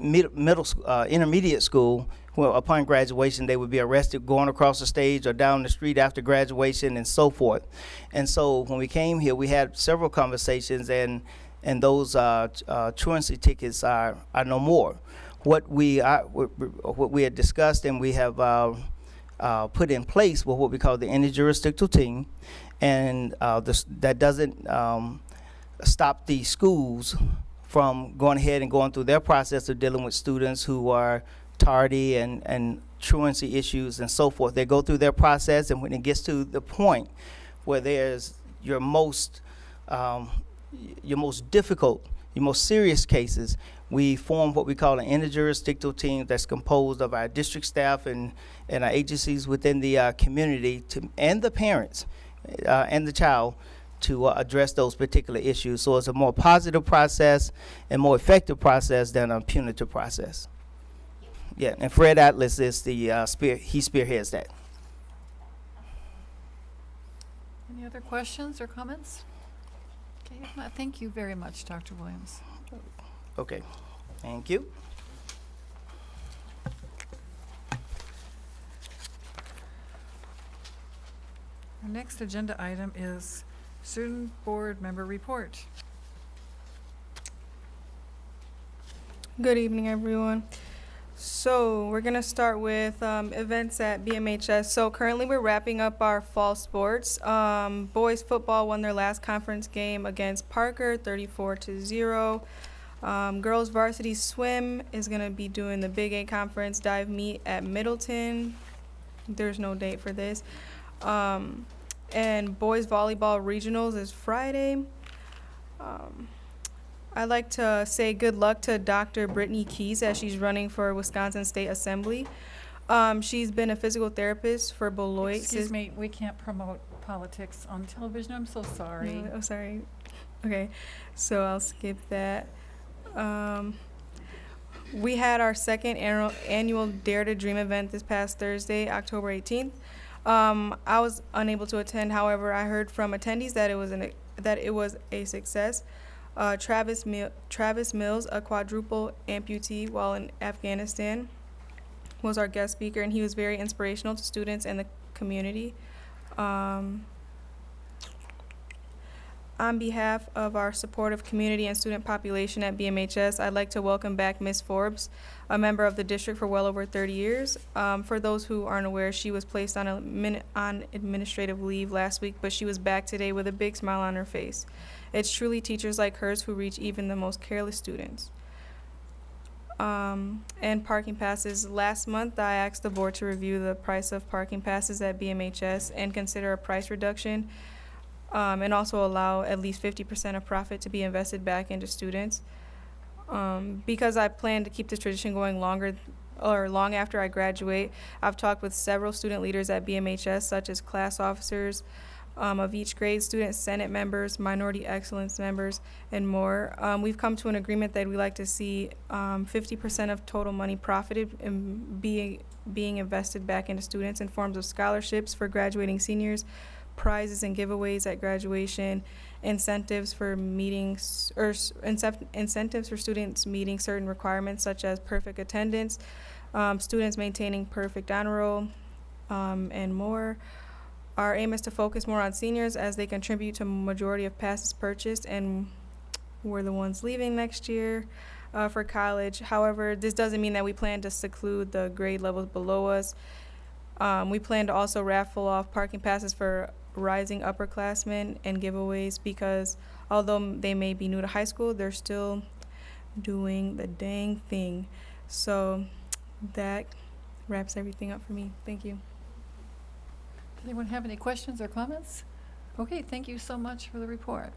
Speaker 9: intermediate school, well, upon graduation, they would be arrested going across the stage or down the street after graduation and so forth. And so when we came here, we had several conversations, and those truancy tickets are no more. What we had discussed and we have put in place was what we call the interjurisdictional team, and that doesn't stop the schools from going ahead and going through their process of dealing with students who are tardy and truancy issues and so forth. They go through their process, and when it gets to the point where there's your most difficult, your most serious cases, we form what we call an interjurisdictional team that's composed of our district staff and our agencies within the community and the parents and the child to address those particular issues. So it's a more positive process and more effective process than a punitive process. Yeah, and Fred Atlas is the he spearheads that.
Speaker 2: Any other questions or comments? Okay, if not, thank you very much, Dr. Williams.
Speaker 9: Okay, thank you.
Speaker 2: Our next agenda item is Student Board Member Report.
Speaker 11: Good evening, everyone. So we're gonna start with events at BMHS. So currently we're wrapping up our fall sports. Boys football won their last conference game against Parker, 34-0. Girls varsity swim is gonna be doing the Big 8 conference dive meet at Middleton. There's no date for this. And boys volleyball regionals is Friday. I'd like to say good luck to Dr. Brittany Keys as she's running for Wisconsin State Assembly. She's been a physical therapist for Beloit.
Speaker 2: Excuse me, we can't promote politics on television. I'm so sorry.
Speaker 11: No, oh, sorry. Okay, so I'll skip that. We had our second annual Dare to Dream event this past Thursday, October 18th. I was unable to attend. However, I heard from attendees that it was a success. Travis Mills, a quadruple amputee while in Afghanistan, was our guest speaker, and he was very inspirational to students and the community. On behalf of our supportive community and student population at BMHS, I'd like to welcome back Ms. Forbes, a member of the district for well over 30 years. For those who aren't aware, she was placed on on administrative leave last week, but she was back today with a big smile on her face. It's truly teachers like hers who reach even the most careless students. And parking passes. Last month, I asked the board to review the price of parking passes at BMHS and consider a price reduction, and also allow at least 50% of profit to be invested back into students. Because I plan to keep this tradition going long after I graduate, I've talked with several student leaders at BMHS, such as class officers of each grade, student senate members, minority excellence members, and more. We've come to an agreement that we like to see 50% of total money profited and being invested back into students in forms of scholarships for graduating seniors, prizes and giveaways at graduation, incentives for meetings or incentives for students meeting certain requirements such as perfect attendance, students maintaining perfect honor roll, and more. Our aim is to focus more on seniors as they contribute to majority of passes purchased, and we're the ones leaving next year for college. However, this doesn't mean that we plan to seclude the grade levels below us. We plan to also raffle off parking passes for rising upperclassmen and giveaways, because although they may be new to high school, they're still doing the dang thing. So that wraps everything up for me. Thank you.
Speaker 2: Does anyone have any questions or comments? Okay, thank you so much for the report.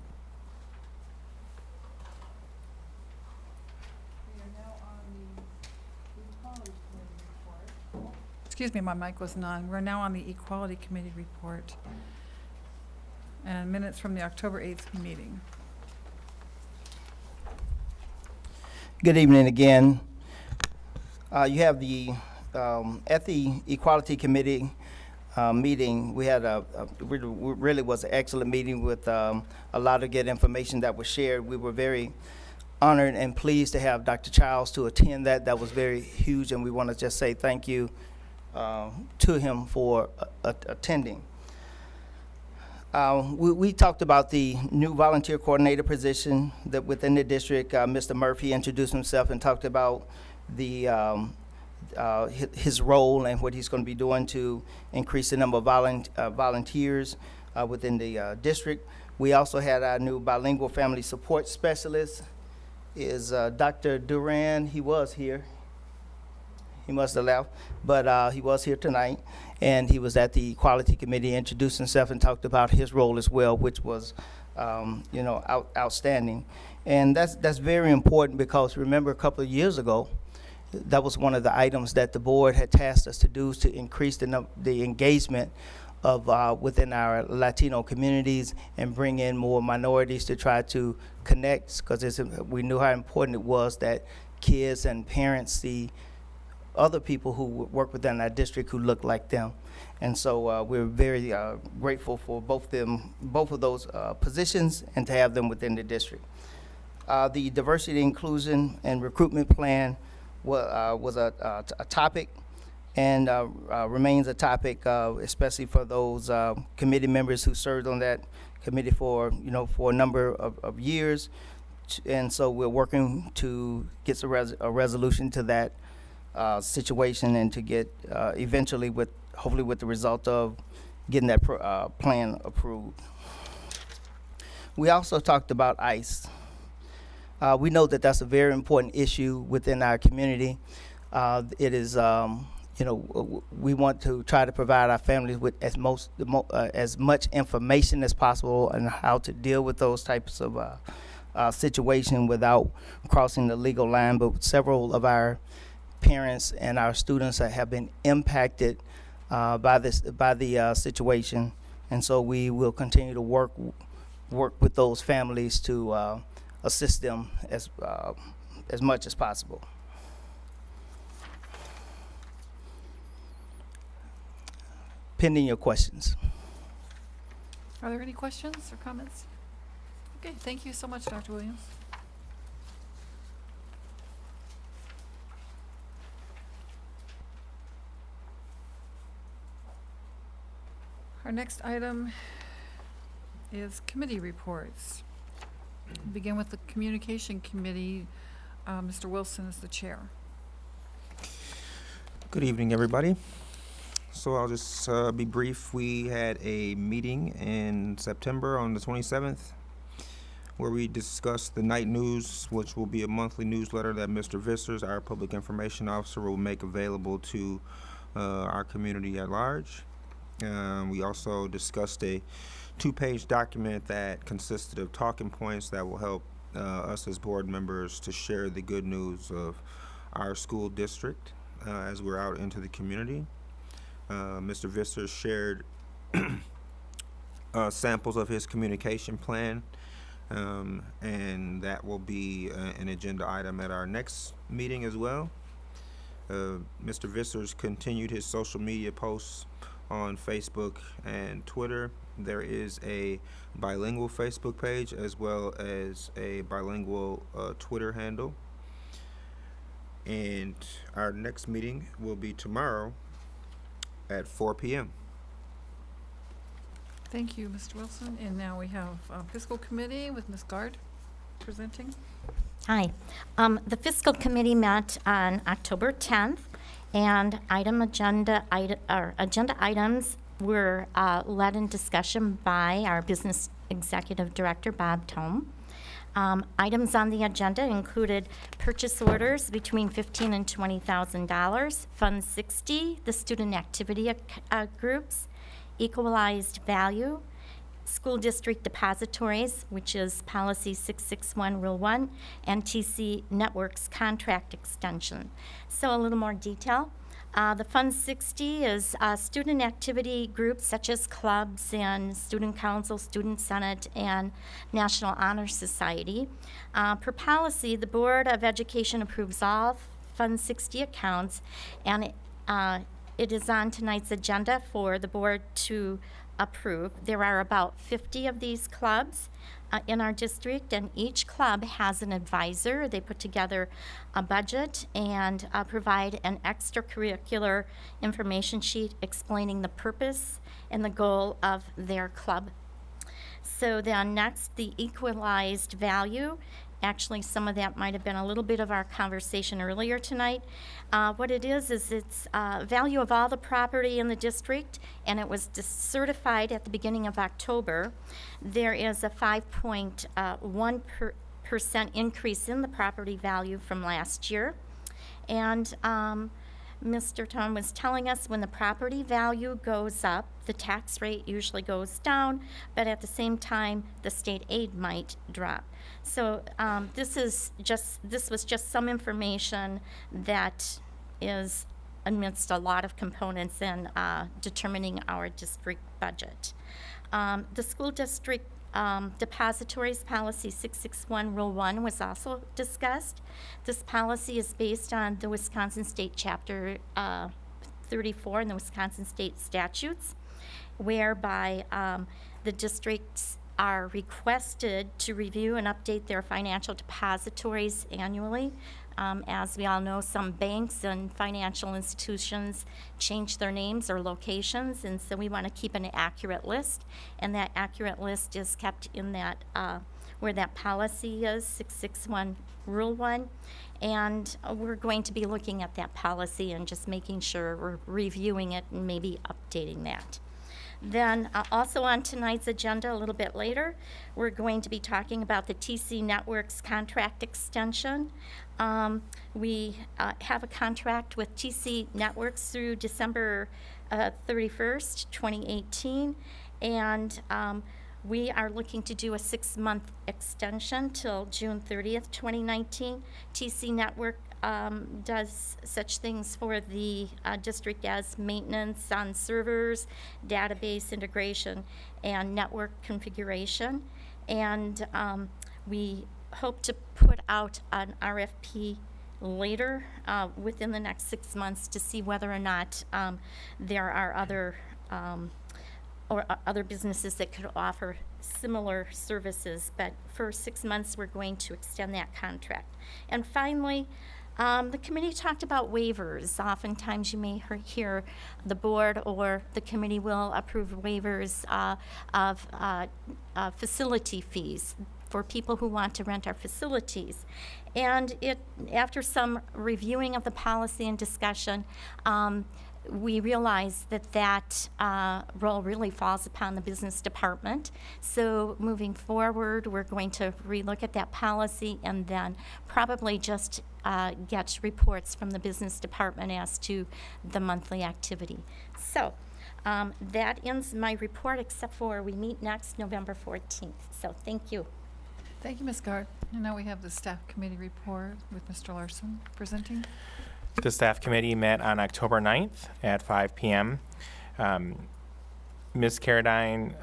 Speaker 2: Excuse me, my mic wasn't on. We're now on the Equality Committee report and minutes from the October 8th meeting.
Speaker 9: Good evening again. You have the, at the Equality Committee meeting, we had really was an excellent meeting with a lot of good information that was shared. We were very honored and pleased to have Dr. Childs to attend that. That was very huge, and we want to just say thank you to him for attending. We talked about the new volunteer coordinator position that within the district. Mr. Murphy introduced himself and talked about the his role and what he's going to be doing to increase the number of volunteers within the district. We also had our new bilingual family support specialist, is Dr. Duran. He was here. He must have left, but he was here tonight, and he was at the Equality Committee, introduced himself and talked about his role as well, which was, outstanding. And that's very important, because remember a couple of years ago, that was one of the items that the board had tasked us to do, to increase the engagement of within our Latino communities and bring in more minorities to try to connect, because we knew how important it was that kids and parents see other people who work within our district who look like them. And so we're very grateful for both of those positions, and to have them within the district. The diversity, inclusion, and recruitment plan was a topic, and remains a topic, especially for those committee members who served on that committee for a number of years. And so we're working to get a resolution to that situation, and to get eventually, hopefully with the result of getting that plan approved. We also talked about ICE. We know that that's a very important issue within our community. It is, we want to try to provide our families with as much information as possible on how to deal with those types of situations without crossing the legal line. But several of our parents and our students have been impacted by the situation, and so we will continue to work with those families to assist them as much as possible. pending your questions.
Speaker 2: Are there any questions or comments? Okay, thank you so much, Dr. Williams. Our next item is committee reports. We'll begin with the Communication Committee. Mr. Wilson is the chair.
Speaker 12: Good evening, everybody. So I'll just be brief. We had a meeting in September on the 27th where we discussed the night news, which will be a monthly newsletter that Mr. Vissers, our public information officer, will make available to our community at large. We also discussed a 2-page document that consisted of talking points that will help us as board members to share the good news of our school district as we're out into the community. Mr. Vissers shared samples of his communication plan, and that will be an agenda item at our next meeting as well. Mr. Vissers continued his social media posts on Facebook and Twitter. There is a bilingual Facebook page as well as a bilingual Twitter handle. And our next meeting will be tomorrow at 4 p.m.
Speaker 2: Thank you, Mr. Wilson. And now we have Fiscal Committee with Ms. Gard presenting.
Speaker 10: Hi. The Fiscal Committee met on October 10th, and agenda items were led in discussion by our Business Executive Director, Bob Tome. Items on the agenda included purchase orders between $15,000 and $20,000, Fund 60, the student activity groups, equalized value, school district depositories, which is Policy 661, Rule 1, and TC Networks contract extension. So a little more detail. The Fund 60 is student activity groups such as clubs and student council, student senate, and National Honor Society. Per policy, the Board of Education approves all Fund 60 accounts, and it is on tonight's agenda for the board to approve. There are about 50 of these clubs in our district, and each club has an advisor. They put together a budget and provide an extracurricular information sheet explaining the purpose and the goal of their club. So then next, the equalized value. Actually, some of that might have been a little bit of our conversation earlier tonight. What it is it's value of all the property in the district, and it was certified at the beginning of October. There is a 5.1% increase in the property value from last year. And Mr. Tom was telling us when the property value goes up, the tax rate usually goes down, but at the same time, the state aid might drop. So this was just some information that is amidst a lot of components in determining our district budget. The school district depositories policy 661 Rule 1 was also discussed. This policy is based on the Wisconsin State Chapter 34 in the Wisconsin State statutes, whereby the districts are requested to review and update their financial depositories annually. As we all know, some banks and financial institutions change their names or locations, and so we want to keep an accurate list, and that accurate list is kept in that where that policy is, 661 Rule 1, and we're going to be looking at that policy and just making sure we're reviewing it and maybe updating that. Then also on tonight's agenda a little bit later, we're going to be talking about the TC Networks contract extension. We have a contract with TC Networks through December 31st, 2018, and we are looking to do a 6-month extension till June 30th, 2019. TC Network does such things for the district as maintenance on servers, database integration, and network configuration. And we hope to put out an RFP later within the next 6 months to see whether or not there are other other businesses that could offer similar services, but for 6 months, we're going to extend that contract. And finally, the committee talked about waivers. Oftentimes, you may hear the board or the committee will approve waivers of facility fees for people who want to rent our facilities. And after some reviewing of the policy and discussion, we realized that role really falls upon the business department. So moving forward, we're going to relook at that policy and then probably just get reports from the business department as to the monthly activity. So that ends my report, except for we meet next November 14th. So thank you.
Speaker 2: Thank you, Ms. Gard. And now we have the staff committee report with Mr. Larson presenting.
Speaker 13: The staff committee met on October 9th at 5 p.m. Ms. Carradine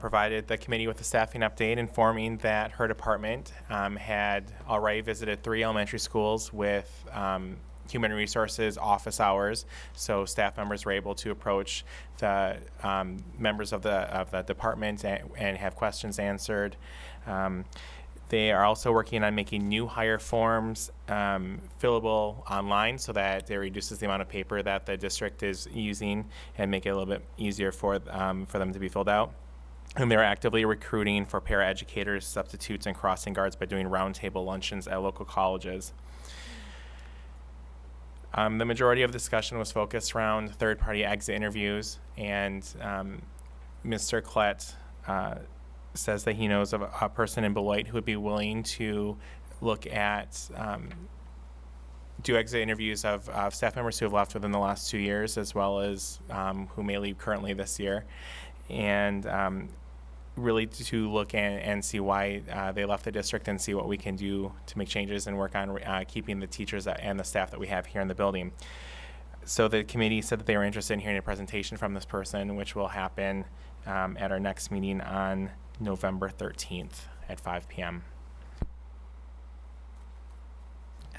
Speaker 13: provided the committee with a staffing update, informing that her department had already visited 3 elementary schools with human resources office hours, so staff members were able to approach the members of the department and have questions answered. They are also working on making new hire forms fillable online so that it reduces the amount of paper that the district is using and make it a little bit easier for them to be filled out. And they're actively recruiting for paraeducators, substitutes, and crossing guards by doing roundtable luncheons at local colleges. The majority of the discussion was focused around third-party exit interviews, and Mr. Klett says that he knows of a person in Beloit who would be willing to look at do exit interviews of staff members who have left within the last 2 years, as well as who may leave currently this year, and really to look and see why they left the district and see what we can do to make changes and work on keeping the teachers and the staff that we have here in the building. So the committee said that they were interested in hearing a presentation from this person, which will happen at our next meeting on November 13th at 5 p.m.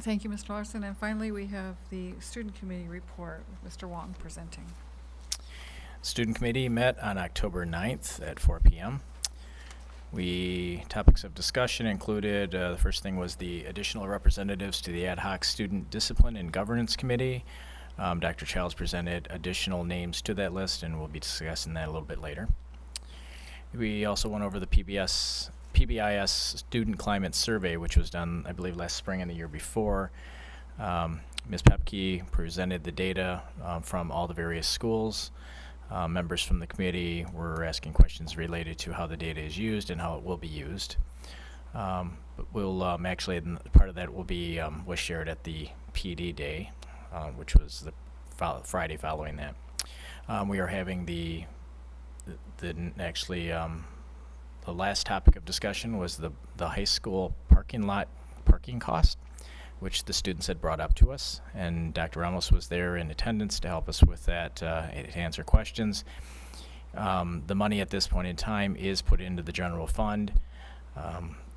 Speaker 2: Thank you, Mr. Larson. And finally, we have the student committee report with Mr. Wong presenting.
Speaker 8: Student committee met on October 9th at 4 p.m. Topics of discussion included, the first thing was the additional representatives to the ad hoc student discipline and governance committee. Dr. Childs presented additional names to that list, and we'll be discussing that a little bit later. We also went over the PBIS Student Climate Survey, which was done, I believe, last spring and the year before. Ms. Pepke presented the data from all the various schools. Members from the committee were asking questions related to how the data is used and how it will be used. But we'll actually, part of that will be was shared at the PD Day, which was the Friday following that. We are having the last topic of discussion was the high school parking lot parking cost, which the students had brought up to us, and Dr. Ramos was there in attendance to help us with that, to answer questions. The money at this point in time is put into the general fund.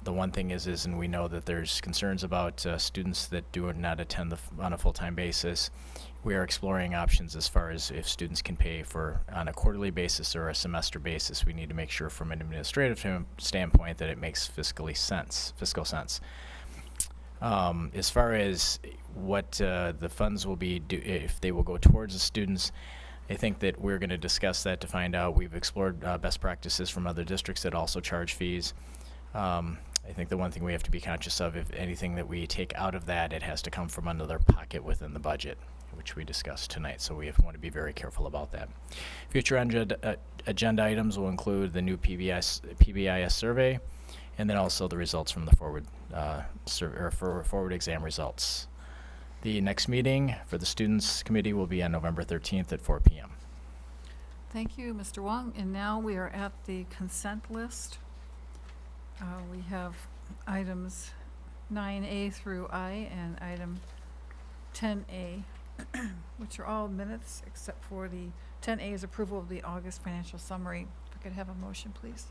Speaker 8: The one thing is, and we know that there's concerns about students that do not attend on a full-time basis. We are exploring options as far as if students can pay for on a quarterly basis or a semester basis. We need to make sure from an administrative standpoint that it makes fiscal sense. As far as what the funds will be, if they will go towards the students, I think that we're going to discuss that to find out. We've explored best practices from other districts that also charge fees. I think the one thing we have to be conscious of, if anything that we take out of that, it has to come from another pocket within the budget, which we discussed tonight, so we want to be very careful about that. Future agenda items will include the new PBIS survey, and then also the results from the forward exam results. The next meeting for the Students Committee will be on November 13th at 4 p.m.
Speaker 2: Thank you, Mr. Wong. And now we are at the consent list. We have items 9A through I and item 10A, which are all minutes except for the 10A is approval of the August financial summary. If I could have a motion, please.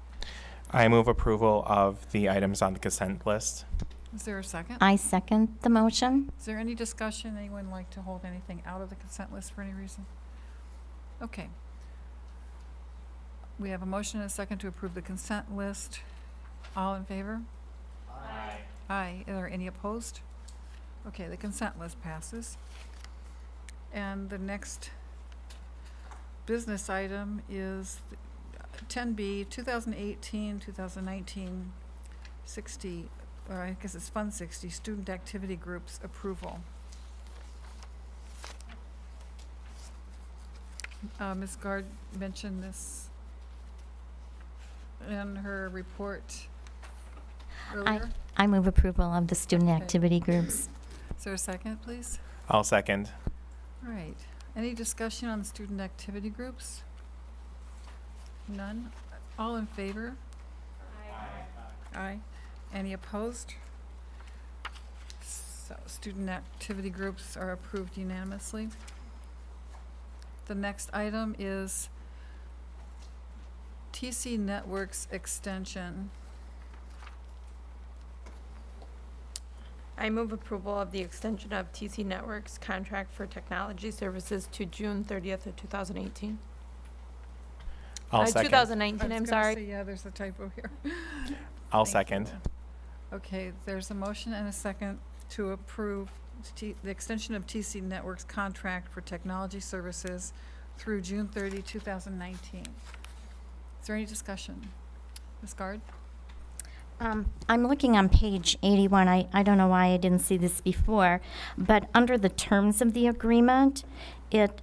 Speaker 13: I move approval of the items on the consent list.
Speaker 2: Is there a second?
Speaker 10: I second the motion.
Speaker 2: Is there any discussion? Anyone like to hold anything out of the consent list for any reason? Okay. We have a motion and a second to approve the consent list. All in favor? Aye. Aye. Are there any opposed? Okay, the consent list passes. And the next business item is 10B, 2018, 2019, 60, or I guess it's Fund 60, Student Activity Groups Approval. Ms. Gard mentioned this in her report earlier.
Speaker 10: I move approval of the student
Speaker 2: Okay.
Speaker 10: activity groups.
Speaker 2: Is there a second, please?
Speaker 13: I'll second.
Speaker 2: All right. Any discussion on the student activity groups? None? All in favor? Aye. Aye. Any opposed? So student activity groups are approved unanimously. The next item is TC Networks Extension.
Speaker 14: I move approval of the extension of TC Networks contract for technology services to June 30th of 2018.
Speaker 13: I'll second.
Speaker 14: 2019,
Speaker 2: I
Speaker 14: I'm
Speaker 2: was gonna
Speaker 14: sorry.
Speaker 2: say, yeah, there's a typo here.
Speaker 13: I'll
Speaker 2: Thank
Speaker 13: second.
Speaker 2: you. Okay, there's a motion and a second to approve the extension of TC Networks contract for technology services through June 30, 2019. Is there any discussion? Ms. Gard?
Speaker 10: I'm looking on page 81. I don't know why I didn't see this before, but under the terms of the agreement, it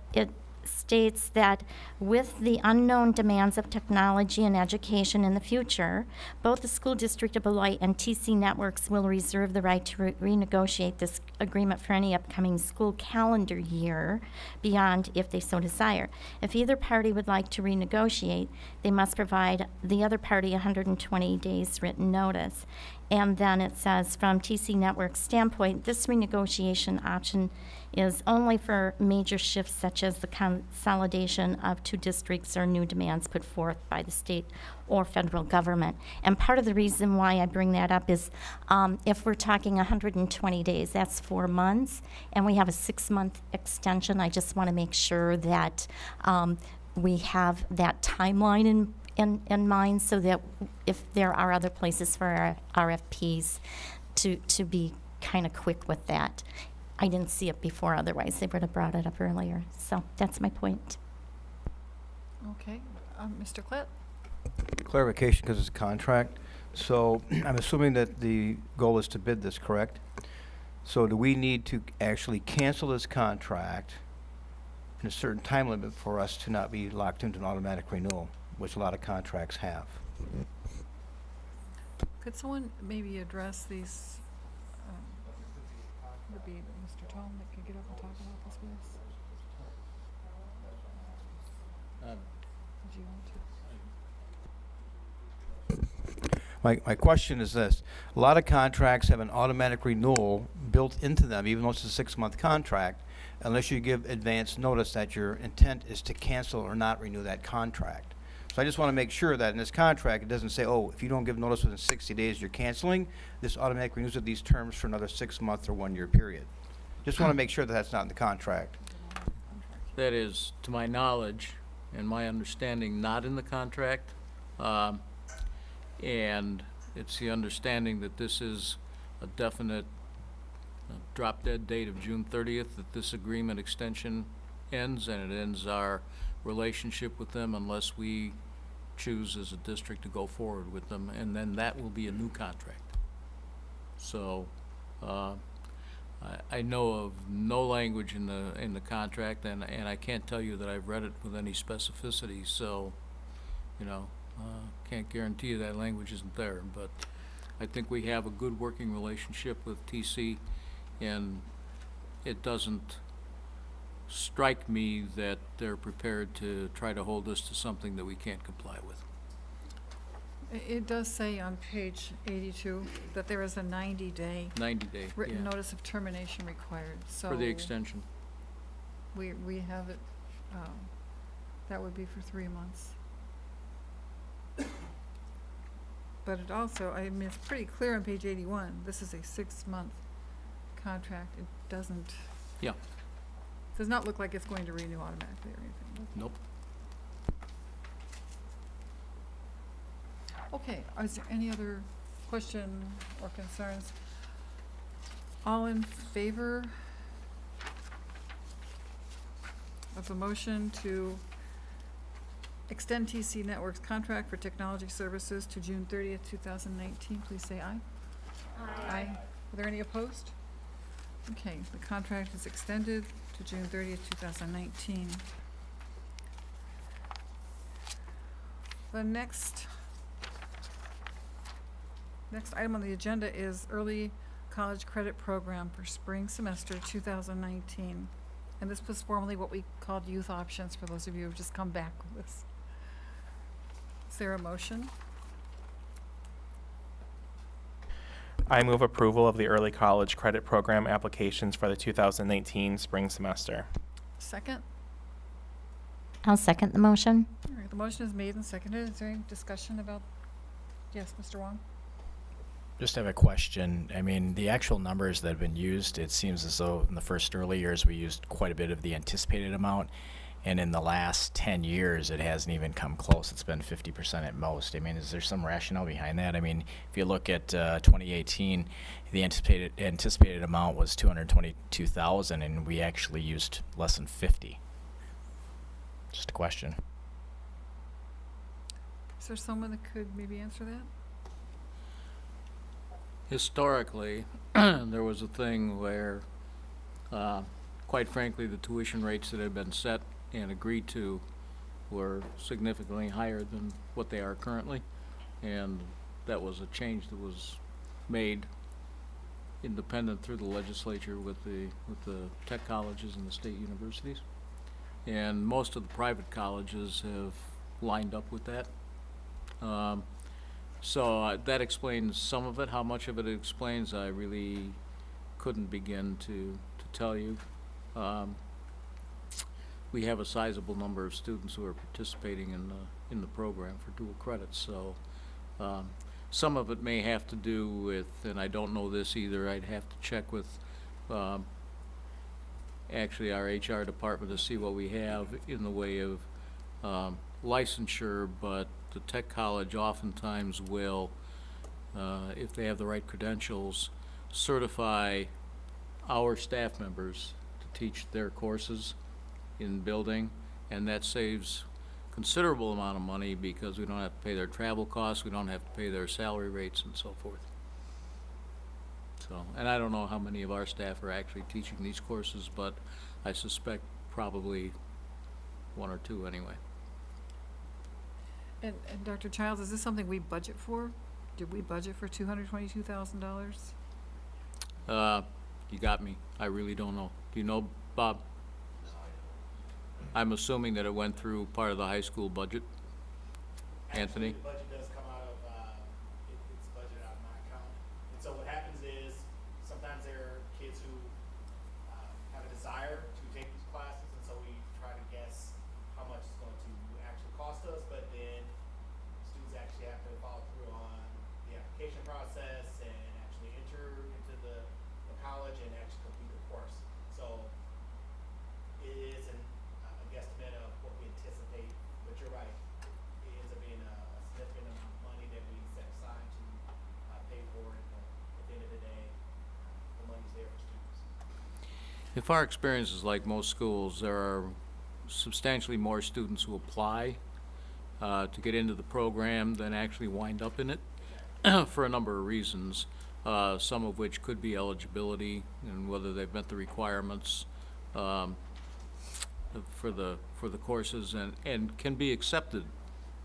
Speaker 10: states that with the unknown demands of technology and education in the future, both the School District of Beloit and TC Networks will reserve the right to renegotiate this agreement for any upcoming school calendar year beyond if they so desire. If either party would like to renegotiate, they must provide the other party 120 days written notice. And then it says, from TC Network's standpoint, this renegotiation option is only for major shifts such as the consolidation of two districts or new demands put forth by the state or federal government. And part of the reason why I bring that up is if we're talking 120 days, that's 4 months, and we have a 6-month extension. I just want to make sure that we have that timeline in mind so that if there are other places for our RFPs to be kind of quick with that. I didn't see it before, otherwise they would have brought it up earlier. So that's my point.
Speaker 2: Okay. Mr. Klett?
Speaker 15: Clarification, because it's a contract. So I'm assuming that the goal is to bid this, correct? So do we need to actually cancel this contract in a certain time limit for us to not be locked into an automatic renewal, which a lot of contracts have?
Speaker 2: Could someone maybe address these? Would be Mr. Tom that could get up and talk about this with us? Did you want to?
Speaker 15: My question is this. A lot of contracts have an automatic renewal built into them, even though it's a 6-month contract, unless you give advance notice that your intent is to cancel or not renew that contract. So I just want to make sure that in this contract, it doesn't say, oh, if you don't give notice within 60 days, you're canceling. This automatic renews at these terms for another 6-month or 1-year period. Just want to make sure that that's not in the contract.
Speaker 1: That is, to my knowledge and my understanding, not in the contract. And it's the understanding that this is a definite drop-dead date of June 30th, that this agreement extension ends, and it ends our relationship with them unless we choose as a district to go forward with them, and then that will be a new contract. So I know of no language in the contract, and I can't tell you that I've read it with any specificity, so can't guarantee you that language isn't there, but I think we have a good working relationship with TC, and it doesn't strike me that they're prepared to try to hold us to something that we can't comply with.
Speaker 2: It does say on page 82 that there is a 90-day
Speaker 1: 90-day,
Speaker 2: written
Speaker 1: yeah,
Speaker 2: notice of termination required, so.
Speaker 1: for the extension.
Speaker 2: We have it, that would be for 3 months. But it also, I mean, it's pretty clear on page 81, this is a 6-month contract. It doesn't.
Speaker 1: Yeah.
Speaker 2: Does not look like it's going to renew automatically or anything.
Speaker 1: Nope.
Speaker 2: Okay, is there any other question or concerns? All in favor of the motion to extend TC Networks contract for technology services to June 30th, 2019, please say aye. Aye. Are there any opposed? Okay, the contract is extended to June 30th, 2019. The next item on the agenda is early college credit program for spring semester 2019. And this was formerly what we called youth options, for those of you who have just come back with this. Is there a motion?
Speaker 13: I move approval of the early college credit program applications for the 2019 spring semester.
Speaker 2: Second?
Speaker 10: I'll second the motion.
Speaker 2: All right, the motion is made and seconded. Is there any discussion about, yes, Mr. Wong?
Speaker 8: Just have a question. I mean, the actual numbers that have been used, it seems as though in the first early years we used quite a bit of the anticipated amount, and in the last 10 years it hasn't even come close. It's been 50% at most. I mean, is there some rationale behind that? I mean, if you look at 2018, the anticipated amount was $222,000, and we actually used less than 50. Just a question.
Speaker 2: Is there someone that could maybe answer that?
Speaker 1: Historically, there was a thing where, quite frankly, the tuition rates that had been set and agreed to were significantly higher than what they are currently. And that was a change that was made independent through the legislature with the tech colleges and the state universities. And most of the private colleges have lined up with that. So that explains some of it. How much of it explains, I really couldn't begin to tell you. We have a sizable number of students who are participating in the program for dual credits. So some of it may have to do with, and I don't know this either, I'd have to check with actually our HR department to see what we have in the way of licensure, but the tech college oftentimes will, if they have the right credentials, certify our staff members to teach their courses in building, and that saves considerable amount of money because we don't have to pay their travel costs, we don't have to pay their salary rates and so forth. So, and I don't know how many of our staff are actually teaching these courses, but I suspect probably one or two anyway.
Speaker 2: And Dr. Childs, is this something we budget for? Did we budget for $222,000?
Speaker 1: You got me. I really don't know. Do you know, Bob? I'm assuming that it went through part of the high school budget. Anthony?
Speaker 3: The budget does come out of, it's budgeted out of my account. And so what happens is, sometimes there are kids who have a desire to take these classes, and so we try to guess how much it's going to actually cost us, but then students actually have to follow through on the application process and actually enter into the college and actually complete the course. So it is a guesstimate of what we anticipate, but you're right. It ends up being a significant amount of money that we set aside to pay for it. But at the end of the day, the money's there for students.
Speaker 1: If our experience is like most schools, there are substantially more students who apply to get into the program than actually wind up in it for a number of reasons, some of which could be eligibility and whether they've met the requirements for the courses and can be accepted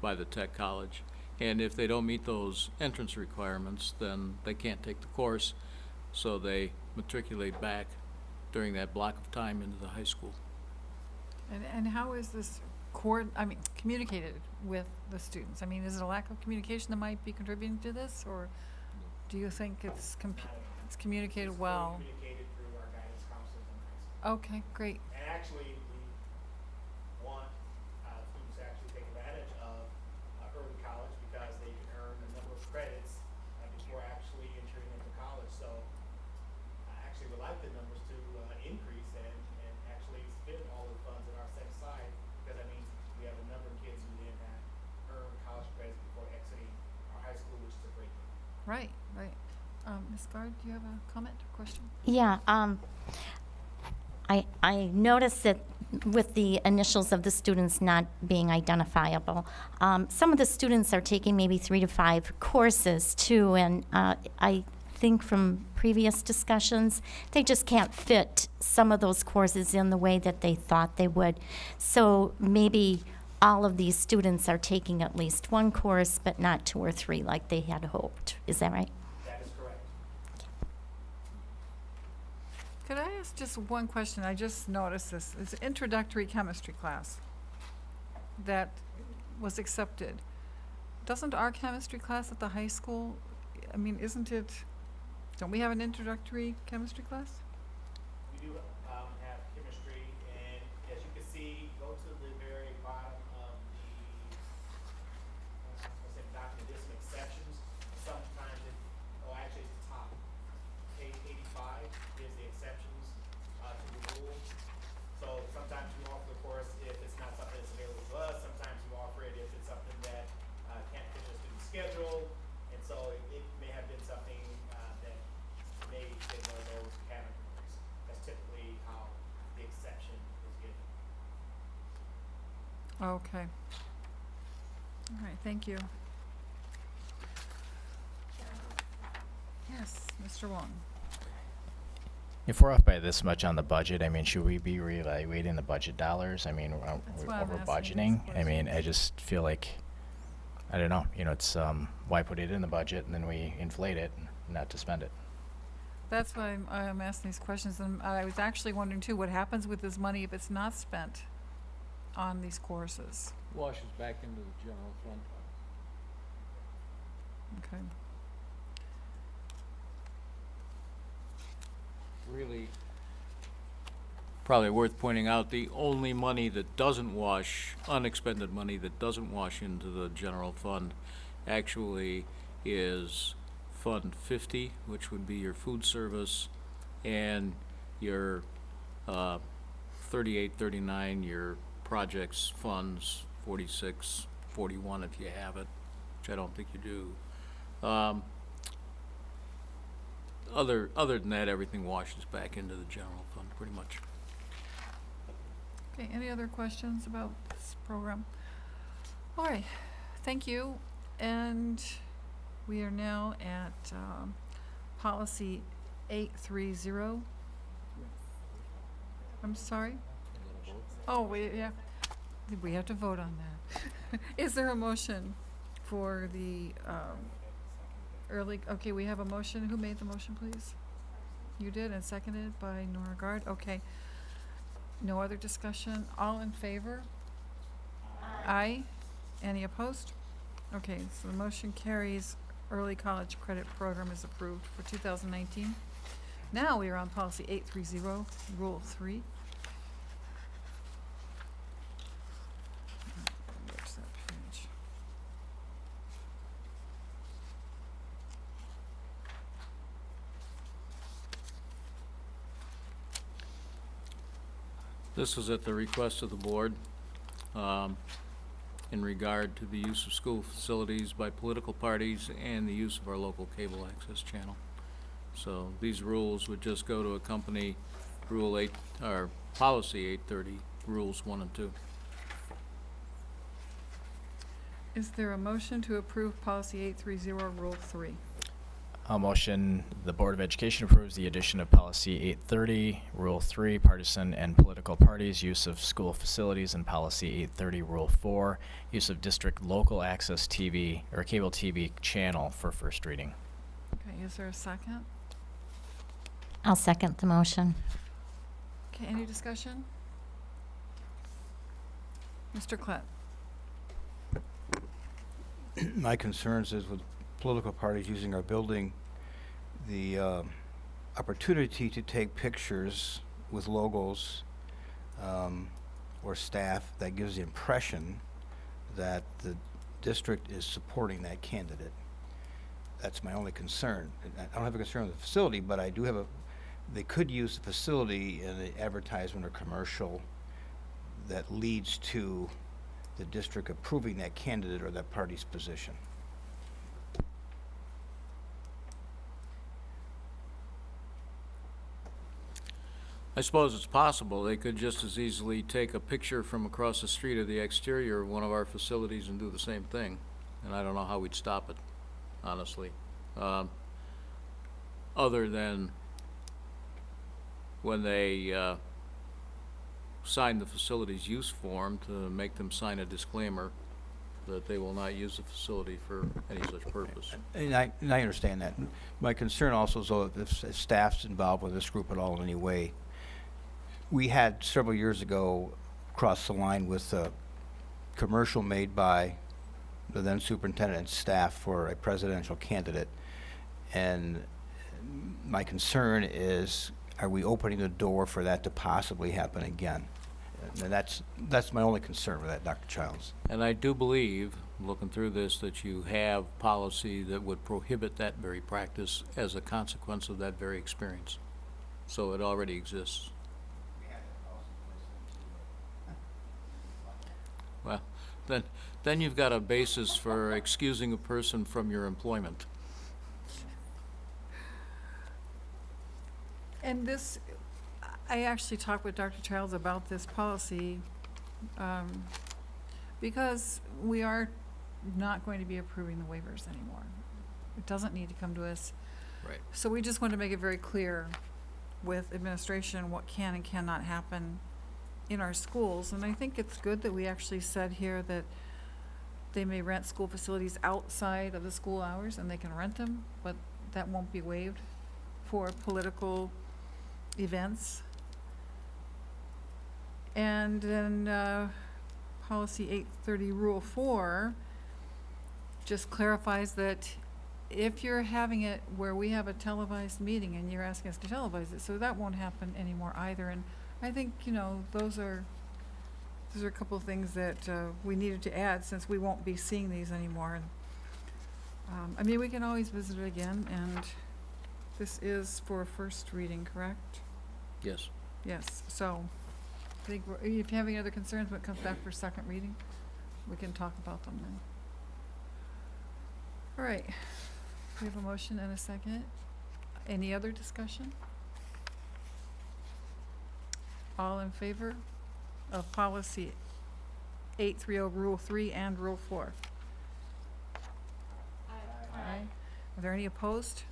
Speaker 1: by the tech college. And if they don't meet those entrance requirements, then they can't take the course, so they matriculate back during that block of time into the high school.
Speaker 2: And how is this communicated with the students? I mean, is it a lack of communication that might be contributing to this, or do you think it's communicated well?
Speaker 3: Communicated through our guidance counselors in high school.
Speaker 2: Okay, great.
Speaker 3: And actually, we want students to actually take advantage of early college because they can earn a number of credits before actually entering into college. So I actually would like the numbers to increase and actually spend all the funds that are set aside, because that means we have a number of kids who then have earned college credits before exiting our
Speaker 2: Right, right. Ms. Gard, do you have a comment or question?
Speaker 10: Yeah, I noticed that with the initials of the students not being identifiable, some of the students are taking maybe 3 to 5 courses too, and I think from previous discussions, they just can't fit some of those courses in the way that they thought they would. So maybe all of these students are taking at least 1 course, but not 2 or 3 like they had hoped. Is that right?
Speaker 3: That is correct.
Speaker 2: Could I ask just one question? I just noticed this. It's an introductory chemistry class that was accepted. Doesn't our chemistry class at the high school, I mean, don't we have an introductory chemistry class?
Speaker 3: We do have chemistry, and as you can see, go to the very bottom of the document. There's some exceptions. Sometimes actually it's the top. Page 85 is the exceptions to the rule. So sometimes you offer the course if it's not something that's available to us. Sometimes you offer it if it's something that can't fit the student's schedule. And so it may have been something that may fit one of those categories. That's typically how the exception is given.
Speaker 2: Okay. All right, thank you. Yes, Mr. Wong.
Speaker 8: If we're off by this much on the budget, I mean, should we be reevaluating the budget dollars? I mean,
Speaker 2: That's
Speaker 8: we're
Speaker 2: why I'm
Speaker 8: over
Speaker 2: asking
Speaker 8: budgeting.
Speaker 2: this
Speaker 8: I mean, I just feel like, I don't know, it's, why put it in the budget and then we inflate it, not to spend it?
Speaker 2: That's why I'm asking these questions, and I was actually wondering too, what happens with this money if it's not spent on these courses?
Speaker 1: Washes back into the general fund.
Speaker 2: Okay.
Speaker 1: Really, probably worth pointing out, the only money that doesn't wash, unexpended money that doesn't wash into the general fund actually is Fund 50, which would be your food service, and your 38, 39, your projects funds, 46, 41 if you have it, which I don't think you do. Other than that, everything washes back into the general fund, pretty much.
Speaker 2: Okay, any other questions about this program? All right, thank you. And we are now at policy 830. I'm sorry? Oh, we have to vote on that. Is there a motion for the okay, we have a motion. Who made the motion, please? You did, and seconded by Nora Gard. Okay. No other discussion? All in favor? Aye. Any opposed? Okay, so the motion carries. Early college credit program is approved for 2019. Now we are on policy 830, Rule 3. Where's that page?
Speaker 1: This is at the request of the board in regard to the use of school facilities by political parties and the use of our local cable access channel. So these rules would just go to accompany Rule 8, or Policy 830, Rules 1 and 2.
Speaker 2: Is there a motion to approve policy 830, Rule 3?
Speaker 8: A motion, the Board of Education approves the addition of Policy 830, Rule 3, partisan and political parties, use of school facilities, and Policy 830, Rule 4, use of district local access TV or cable TV channel for first reading.
Speaker 2: Okay, is there a second?
Speaker 10: I'll second the motion.
Speaker 2: Okay, any discussion? Mr. Klett?
Speaker 15: My concerns is with political parties using our building, the opportunity to take pictures with logos or staff that gives the impression that the district is supporting that candidate. That's my only concern. I don't have a concern with the facility, but I do have they could use the facility in an advertisement or commercial that leads to the district approving that candidate or that party's position.
Speaker 1: I suppose it's possible. They could just as easily take a picture from across the street of the exterior of one of our facilities and do the same thing. And I don't know how we'd stop it, honestly. Other than when they sign the facilities use form to make them sign a disclaimer that they will not use the facility for any such purpose.
Speaker 15: And I understand that. My concern also is though if staff's involved with this group at all in any way. We had several years ago crossed the line with a commercial made by the then superintendent and staff for a presidential candidate. And my concern is, are we opening the door for that to possibly happen again? And that's my only concern with that, Dr. Childs.
Speaker 1: And I do believe, looking through this, that you have policy that would prohibit that very practice as a consequence of that very experience. So it already exists. Well, then you've got a basis for excusing a person from your employment.
Speaker 2: And this, I actually talked with Dr. Childs about this policy because we are not going to be approving the waivers anymore. It doesn't need to come to us.
Speaker 1: Right.
Speaker 2: So we just want to make it very clear with administration what can and cannot happen in our schools. And I think it's good that we actually said here that they may rent school facilities outside of the school hours and they can rent them, but that won't be waived for political events. And then policy 830 rule 4 just clarifies that if you're having it where we have a televised meeting and you're asking us to televise it, so that won't happen anymore either. And I think, you know, those are a couple of things that we needed to add since we won't be seeing these anymore. And I mean, we can always visit it again, and this is for first reading, correct?
Speaker 1: Yes.
Speaker 2: Yes, so I think if you have any other concerns when it comes back for second reading, we can talk about them then. All right, we have a motion and a second. Any other discussion? All in favor of policy 830 rule 3 and rule 4? Aye. Are there any opposed?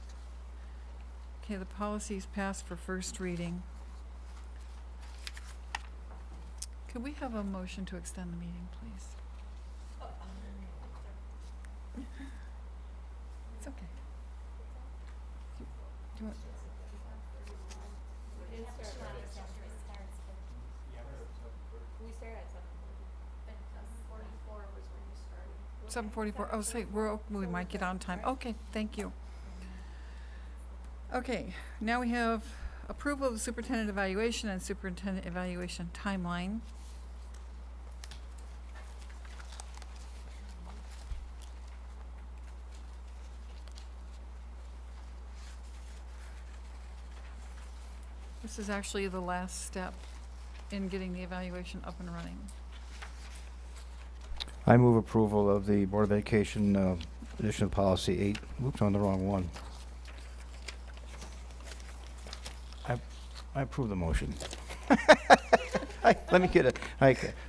Speaker 2: Okay, the policy is passed for first reading. Could we have a motion to extend the meeting, please? It's okay. Do you want?
Speaker 14: We started at 7:44 was when you started.
Speaker 2: 7:44. Oh, say we might get on time. Okay, thank you. Okay, now we have approval of the superintendent evaluation and superintendent evaluation timeline. This is actually the last step in getting the evaluation up and running.
Speaker 15: I move approval of the Board of Education addition of policy 8. Oops, on the wrong one. I approve the motion. Let me get it.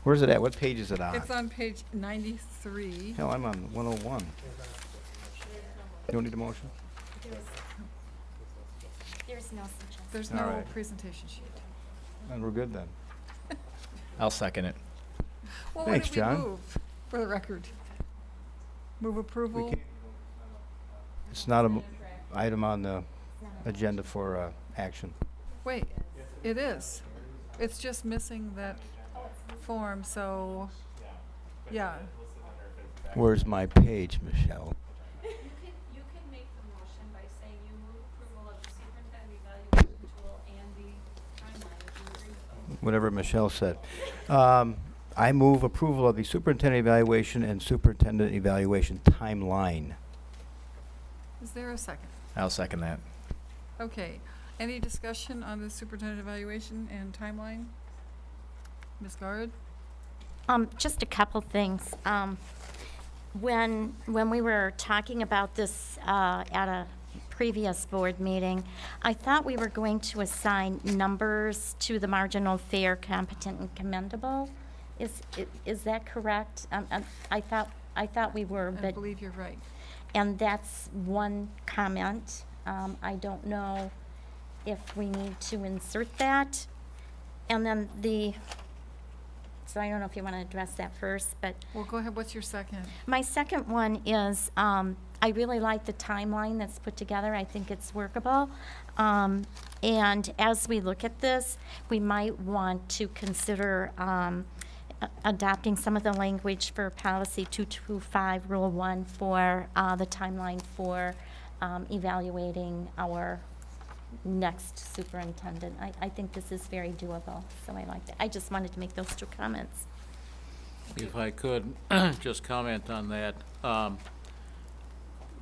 Speaker 15: Where's it at? What page is it on?
Speaker 2: It's on page 93.
Speaker 15: Hell, I'm on 101. You don't need a motion?
Speaker 10: There's no suggestion.
Speaker 2: There's
Speaker 15: All
Speaker 2: no
Speaker 15: right.
Speaker 2: presentation sheet.
Speaker 15: And we're good then.
Speaker 8: I'll second it.
Speaker 2: Well,
Speaker 15: Thanks,
Speaker 2: what did we
Speaker 15: John.
Speaker 2: move, for the record? Move approval?
Speaker 15: It's not an item on the agenda for action.
Speaker 2: Wait, it is. It's just missing that form, so, yeah.
Speaker 15: Where's my page, Michelle?
Speaker 14: You can make the motion by saying you move approval of the superintendent evaluation tool and the timeline if you agree with those.
Speaker 15: Whatever Michelle said. I move approval of the superintendent evaluation and superintendent evaluation timeline.
Speaker 2: Is there a second?
Speaker 8: I'll second that.
Speaker 2: Okay. Any discussion on the superintendent evaluation and timeline? Ms. Guard?
Speaker 10: Just a couple things. When we were talking about this at a previous board meeting, I thought we were going to assign numbers to the marginal fair, competent, and commendable. Is that correct? I thought we were,
Speaker 2: I
Speaker 10: but,
Speaker 2: believe you're right.
Speaker 10: and that's one comment. I don't know if we need to insert that. And then so I don't know if you want to address that first, but
Speaker 2: Well, go ahead, what's your second?
Speaker 10: my second one is, I really like the timeline that's put together. I think it's workable. And as we look at this, we might want to consider adopting some of the language for policy 225, rule 1 for the timeline for evaluating our next superintendent. I think this is very doable, so I like that. I just wanted to make those 2 comments.
Speaker 1: If I could just comment on that.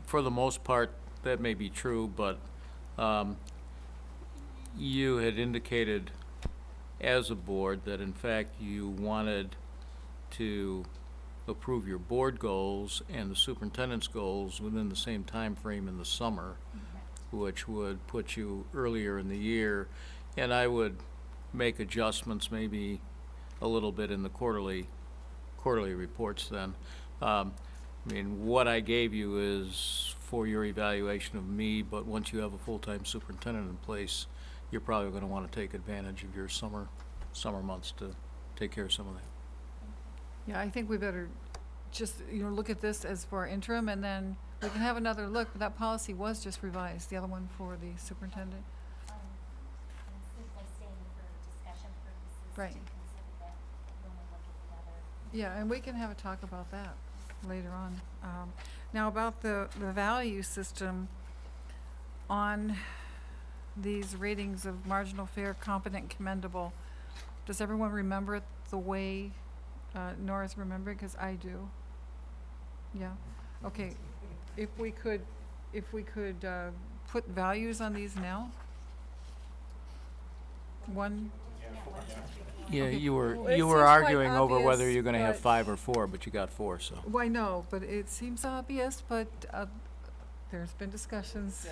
Speaker 1: For the most part, that may be true, but you had indicated as a board that in fact you wanted to approve your board goals and the superintendent's goals within the same time frame in the summer, which would put you earlier in the year. And I would make adjustments maybe a little bit in the quarterly reports then. I mean, what I gave you is for your evaluation of me, but once you have a full-time superintendent in place, you're probably going to want to take advantage of your summer months to take care of some of that.
Speaker 2: Yeah, I think we better just, look at this as for our interim, and then we can have another look, but that policy was just revised, the other one for the superintendent. Right. Yeah, and we can have a talk about that later on. Now, about the value system on these ratings of marginal, fair, competent, commendable, does everyone remember it the way Nora's remembering? Because I do. Yeah. Okay. If we could put values on these now. One.
Speaker 1: Yeah,
Speaker 2: Okay.
Speaker 1: you
Speaker 2: Well,
Speaker 1: were
Speaker 2: it seems
Speaker 1: arguing
Speaker 2: quite
Speaker 1: over whether
Speaker 2: obvious,
Speaker 1: you're going to have
Speaker 2: but-
Speaker 1: 5 or 4, but you got 4, so.
Speaker 2: Well, I know, but it seems obvious, but there's been discussions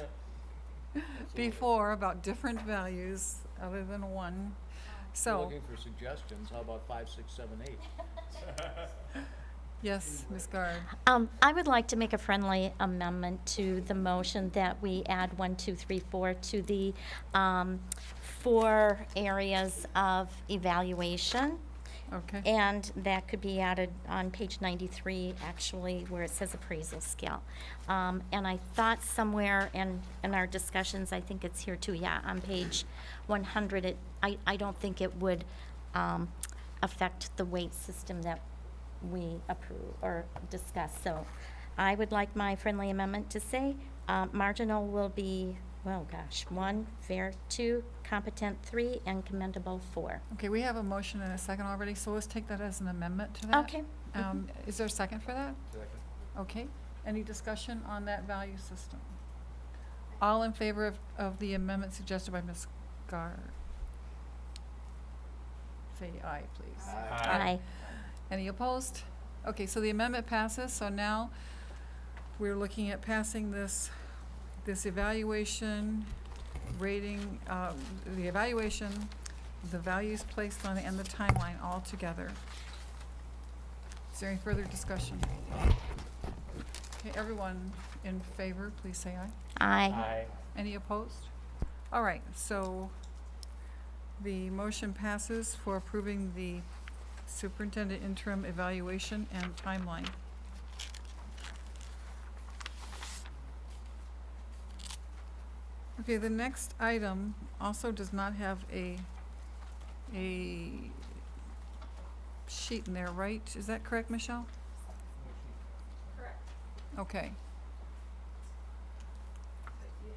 Speaker 2: before about different values other than one. So,
Speaker 1: Looking for suggestions, how about 5, 6, 7, 8?
Speaker 2: yes, Ms. Gard.
Speaker 10: I would like to make a friendly amendment to the motion that we add 1, 2, 3, 4 to the 4 areas of evaluation.
Speaker 2: Okay.
Speaker 10: And that could be added on page 93, actually, where it says appraisal scale. And I thought somewhere in our discussions, I think it's here too, yeah, on page 100, I don't think it would affect the weight system that we approve or discuss. So I would like my friendly amendment to say marginal will be, 1, fair 2, competent 3, and commendable 4.
Speaker 2: Okay, we have a motion and a second already, so let's take that as an amendment to that.
Speaker 10: Okay.
Speaker 2: Is there a second for that? Second. Okay. Any discussion on that value system? All in favor of the amendment suggested by Ms. Gard? Say aye, please.
Speaker 10: Aye.
Speaker 2: Any opposed? Okay, so the amendment passes, so now we're looking at passing this evaluation, rating, the evaluation, the values placed on it, and the timeline all together. Is there any further discussion? Okay, everyone in favor, please say aye.
Speaker 10: Aye.
Speaker 2: Any opposed? All right, so the motion passes for approving the superintendent interim evaluation and timeline. Okay, the next item also does not have a sheet in there, right? Is that correct, Michelle?
Speaker 14: Correct.
Speaker 2: Okay.
Speaker 14: You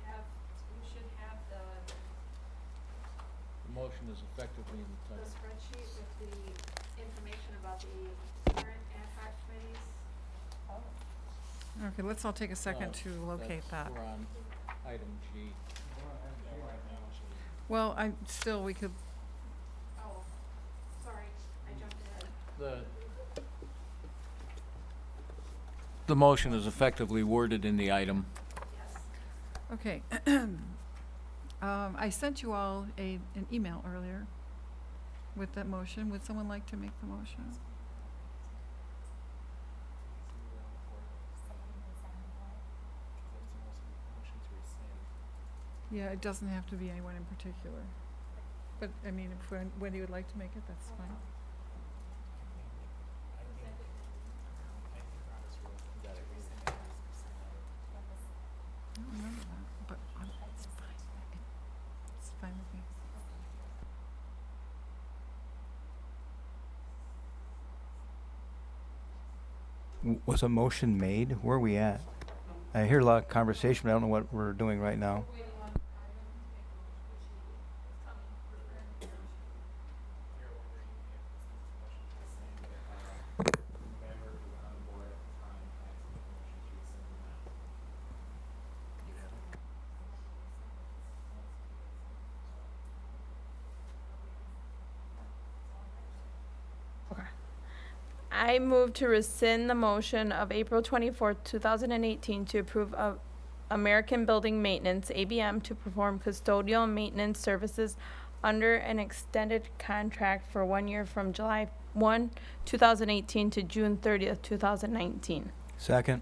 Speaker 14: should have the
Speaker 1: The motion is effectively in the title.
Speaker 14: spreadsheet with the information about the current ad hoc committees.
Speaker 2: Okay, let's all take a second to locate that.
Speaker 1: We're on item G.
Speaker 2: Well, we could,
Speaker 14: Oh, sorry, I jumped ahead.
Speaker 1: The motion is effectively worded in the item.
Speaker 14: Yes.
Speaker 2: Okay. I sent you all an email earlier with that motion. Would someone like to make the motion? Yeah, it doesn't have to be anyone in particular. But, I mean, if Wendy would like to make it, that's fine. I don't remember that, but it's fine. It's fine with me.
Speaker 15: Was a motion made? Where are we at? I hear a lot of conversation, but I don't know what we're doing right now.
Speaker 14: I move to rescind the motion of April 24th, 2018 to approve of American Building Maintenance, ABM, to perform custodial maintenance services under an extended contract for 1 year from July 1, 2018 to June 30th, 2019.
Speaker 15: Second.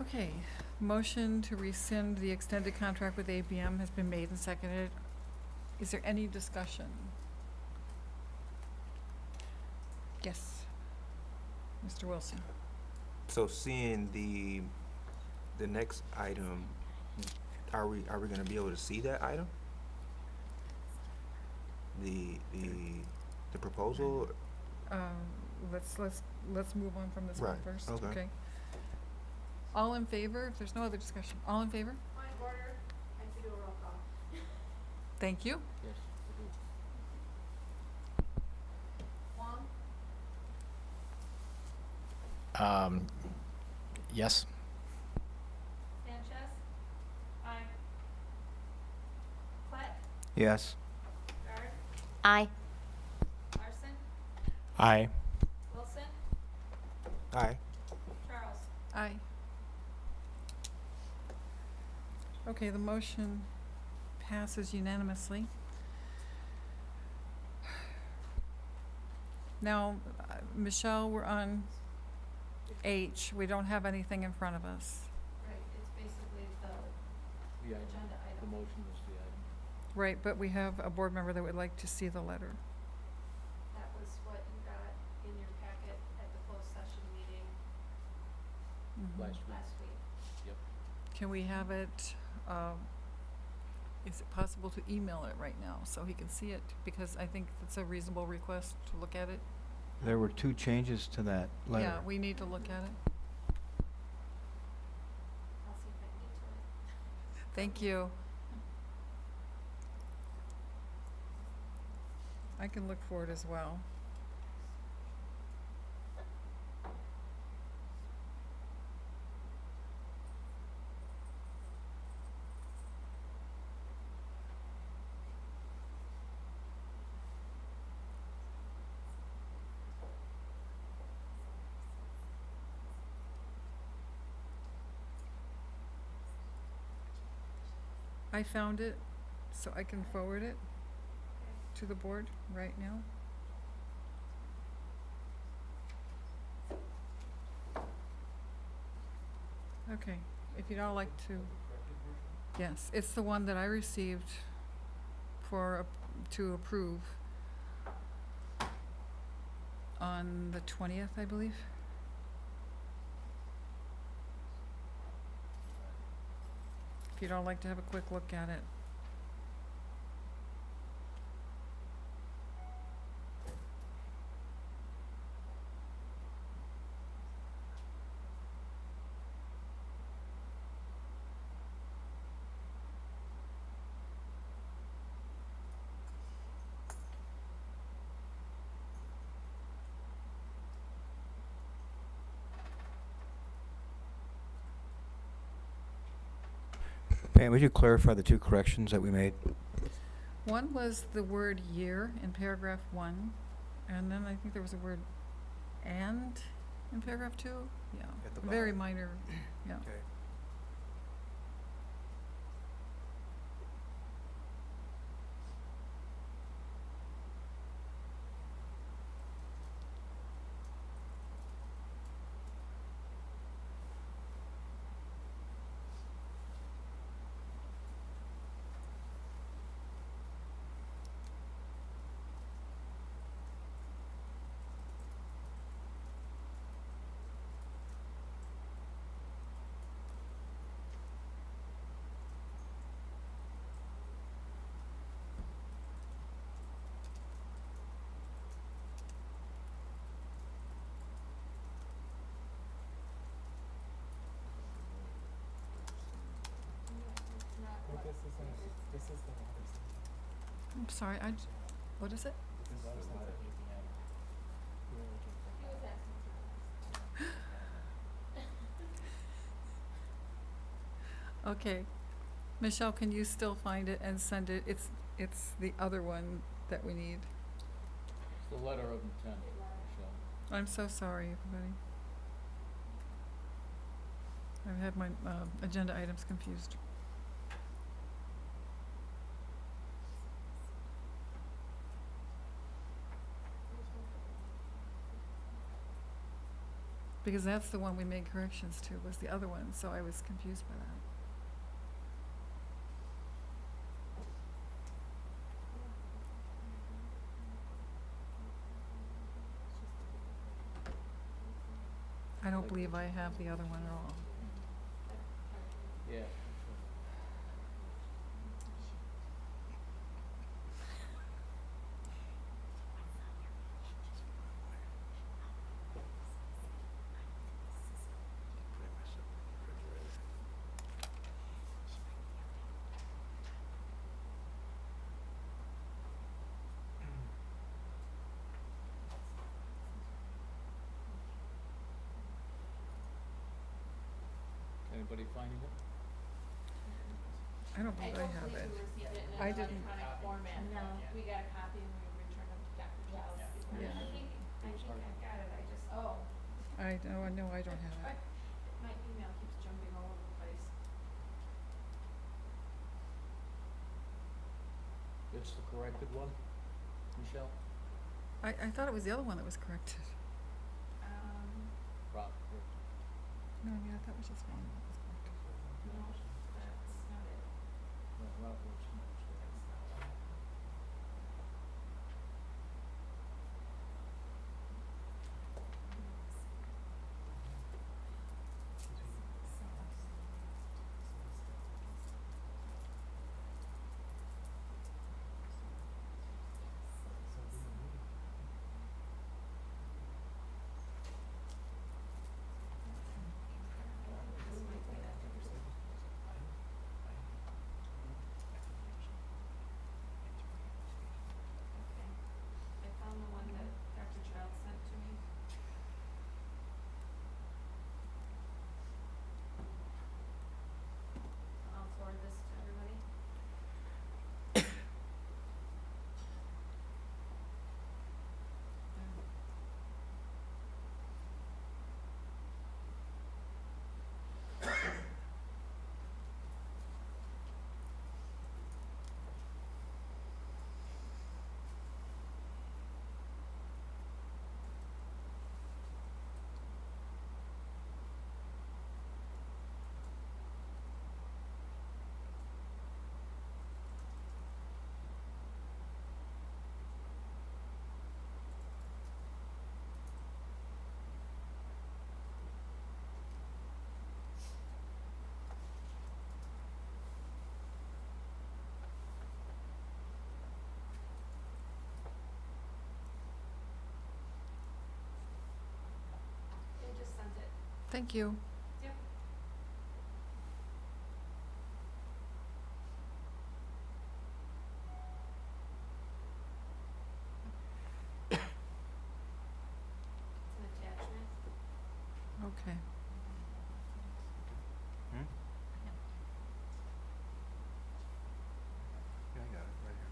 Speaker 2: Okay, motion to rescind the extended contract with ABM has been made and seconded. Is there any discussion? Yes. Mr. Wilson.
Speaker 12: So seeing the next item, are we gonna be able to see that item? The proposal?
Speaker 2: Let's move on from this one
Speaker 12: Right,
Speaker 2: first.
Speaker 12: okay.
Speaker 2: All in favor, if there's no other discussion, all in favor?
Speaker 6: Point of order, I have to do a roll call.
Speaker 2: Thank you.
Speaker 1: Yes,
Speaker 6: Wong?
Speaker 8: Yes.
Speaker 6: Sanchez? Aye. Clet?
Speaker 15: Yes.
Speaker 6: Guard?
Speaker 10: Aye.
Speaker 6: Larson?
Speaker 13: Aye.
Speaker 6: Wilson?
Speaker 12: Aye.
Speaker 6: Charles?
Speaker 2: Aye. Okay, the motion passes unanimously. Now, Michelle, we're on H. We don't have anything in front of us.
Speaker 6: Right, it's basically the
Speaker 1: The
Speaker 6: agenda
Speaker 1: The
Speaker 6: item.
Speaker 1: motion is the item.
Speaker 2: Right, but we have a board member that would like to see the letter.
Speaker 6: That was what you got in your packet at the closed session meeting
Speaker 1: Last week.
Speaker 6: last week.
Speaker 1: Yep.
Speaker 2: Can we have it, is it possible to email it right now so he can see it? Because I think it's a reasonable request to look at it.
Speaker 15: There were 2 changes to that letter.
Speaker 2: Yeah, we need to look at it.
Speaker 6: I'll see if I can get to it.
Speaker 2: Thank you. I can look for it as well. I found it, so I can forward it to the board right now. Okay, if you'd all like to. Yes, it's the one that I received to approve on the 20th, I believe. If you'd all like to have a quick look at it.
Speaker 15: Pam, would you clarify the 2 corrections that we made?
Speaker 2: One was the word year in paragraph 1, and then I think there was a word and in paragraph 2. Yeah,
Speaker 15: At the
Speaker 2: very
Speaker 15: bottom.
Speaker 2: minor, yeah.
Speaker 15: Okay.
Speaker 2: I'm sorry, what is it? Okay. Michelle, can you still find it and send it? It's the other one that we need.
Speaker 1: It's the letter of intent, Michelle.
Speaker 2: I'm so sorry, everybody. I've had my agenda items confused. Because that's the one we made corrections to, was the other one, so I was confused by that. I don't believe I have the other one at all.
Speaker 1: Yeah. Anybody finding it?
Speaker 2: I don't believe I have it. I didn't.
Speaker 14: format.
Speaker 10: No.
Speaker 14: We got a copy and we returned them to Dr. Giles.
Speaker 2: Yeah.
Speaker 14: I think I've got it, I just,
Speaker 2: I know I don't have it.
Speaker 14: my email keeps jumping all over the place.
Speaker 1: It's the corrected one, Michelle?
Speaker 2: I thought it was the other one that was corrected.
Speaker 1: Rob,
Speaker 2: No, yeah, that was just one that was corrected.
Speaker 14: No, that's not it.
Speaker 1: Rob works next.
Speaker 14: I found the one that Dr. Giles sent to me. I'll forward this to everybody. They just sent it.
Speaker 2: Thank you.
Speaker 14: Yep. It's an attachment.
Speaker 2: Okay.
Speaker 5: Yeah, I got it right here.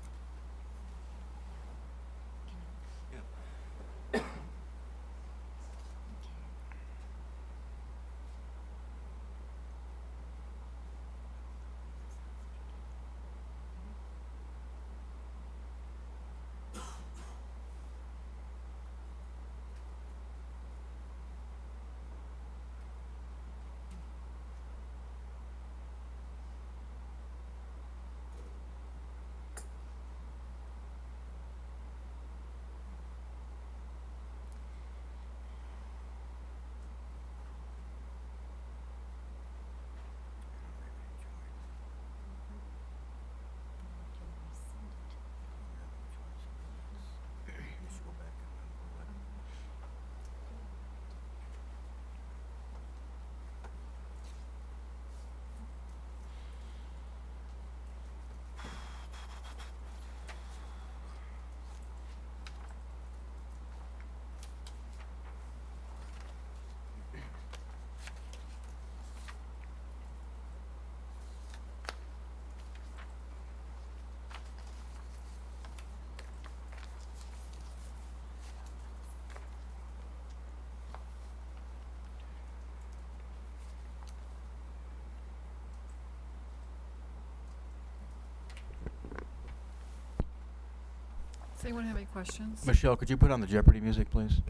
Speaker 2: Does anyone have any questions?
Speaker 15: Michelle, could you put on the Jeopardy music, please?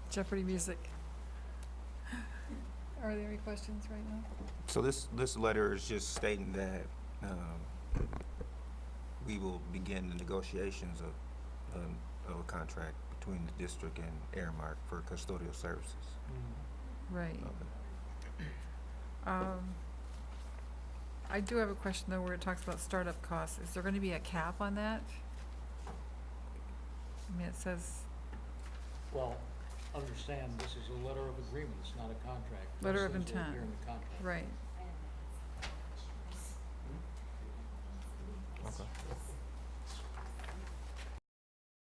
Speaker 2: Jeopardy music. Are there any questions right now?
Speaker 12: So this letter is just stating that we will begin the negotiations of a contract between the district and Airmark for custodial services.
Speaker 2: Right. I do have a question though where it talks about startup costs. Is there going to be a cap on that? I mean, it says
Speaker 1: Well, understand, this is a letter of agreement, it's not a contract.
Speaker 2: letter
Speaker 1: This
Speaker 2: of
Speaker 1: is right
Speaker 2: intent.
Speaker 1: here in the contract.
Speaker 2: Right.
Speaker 12: Okay.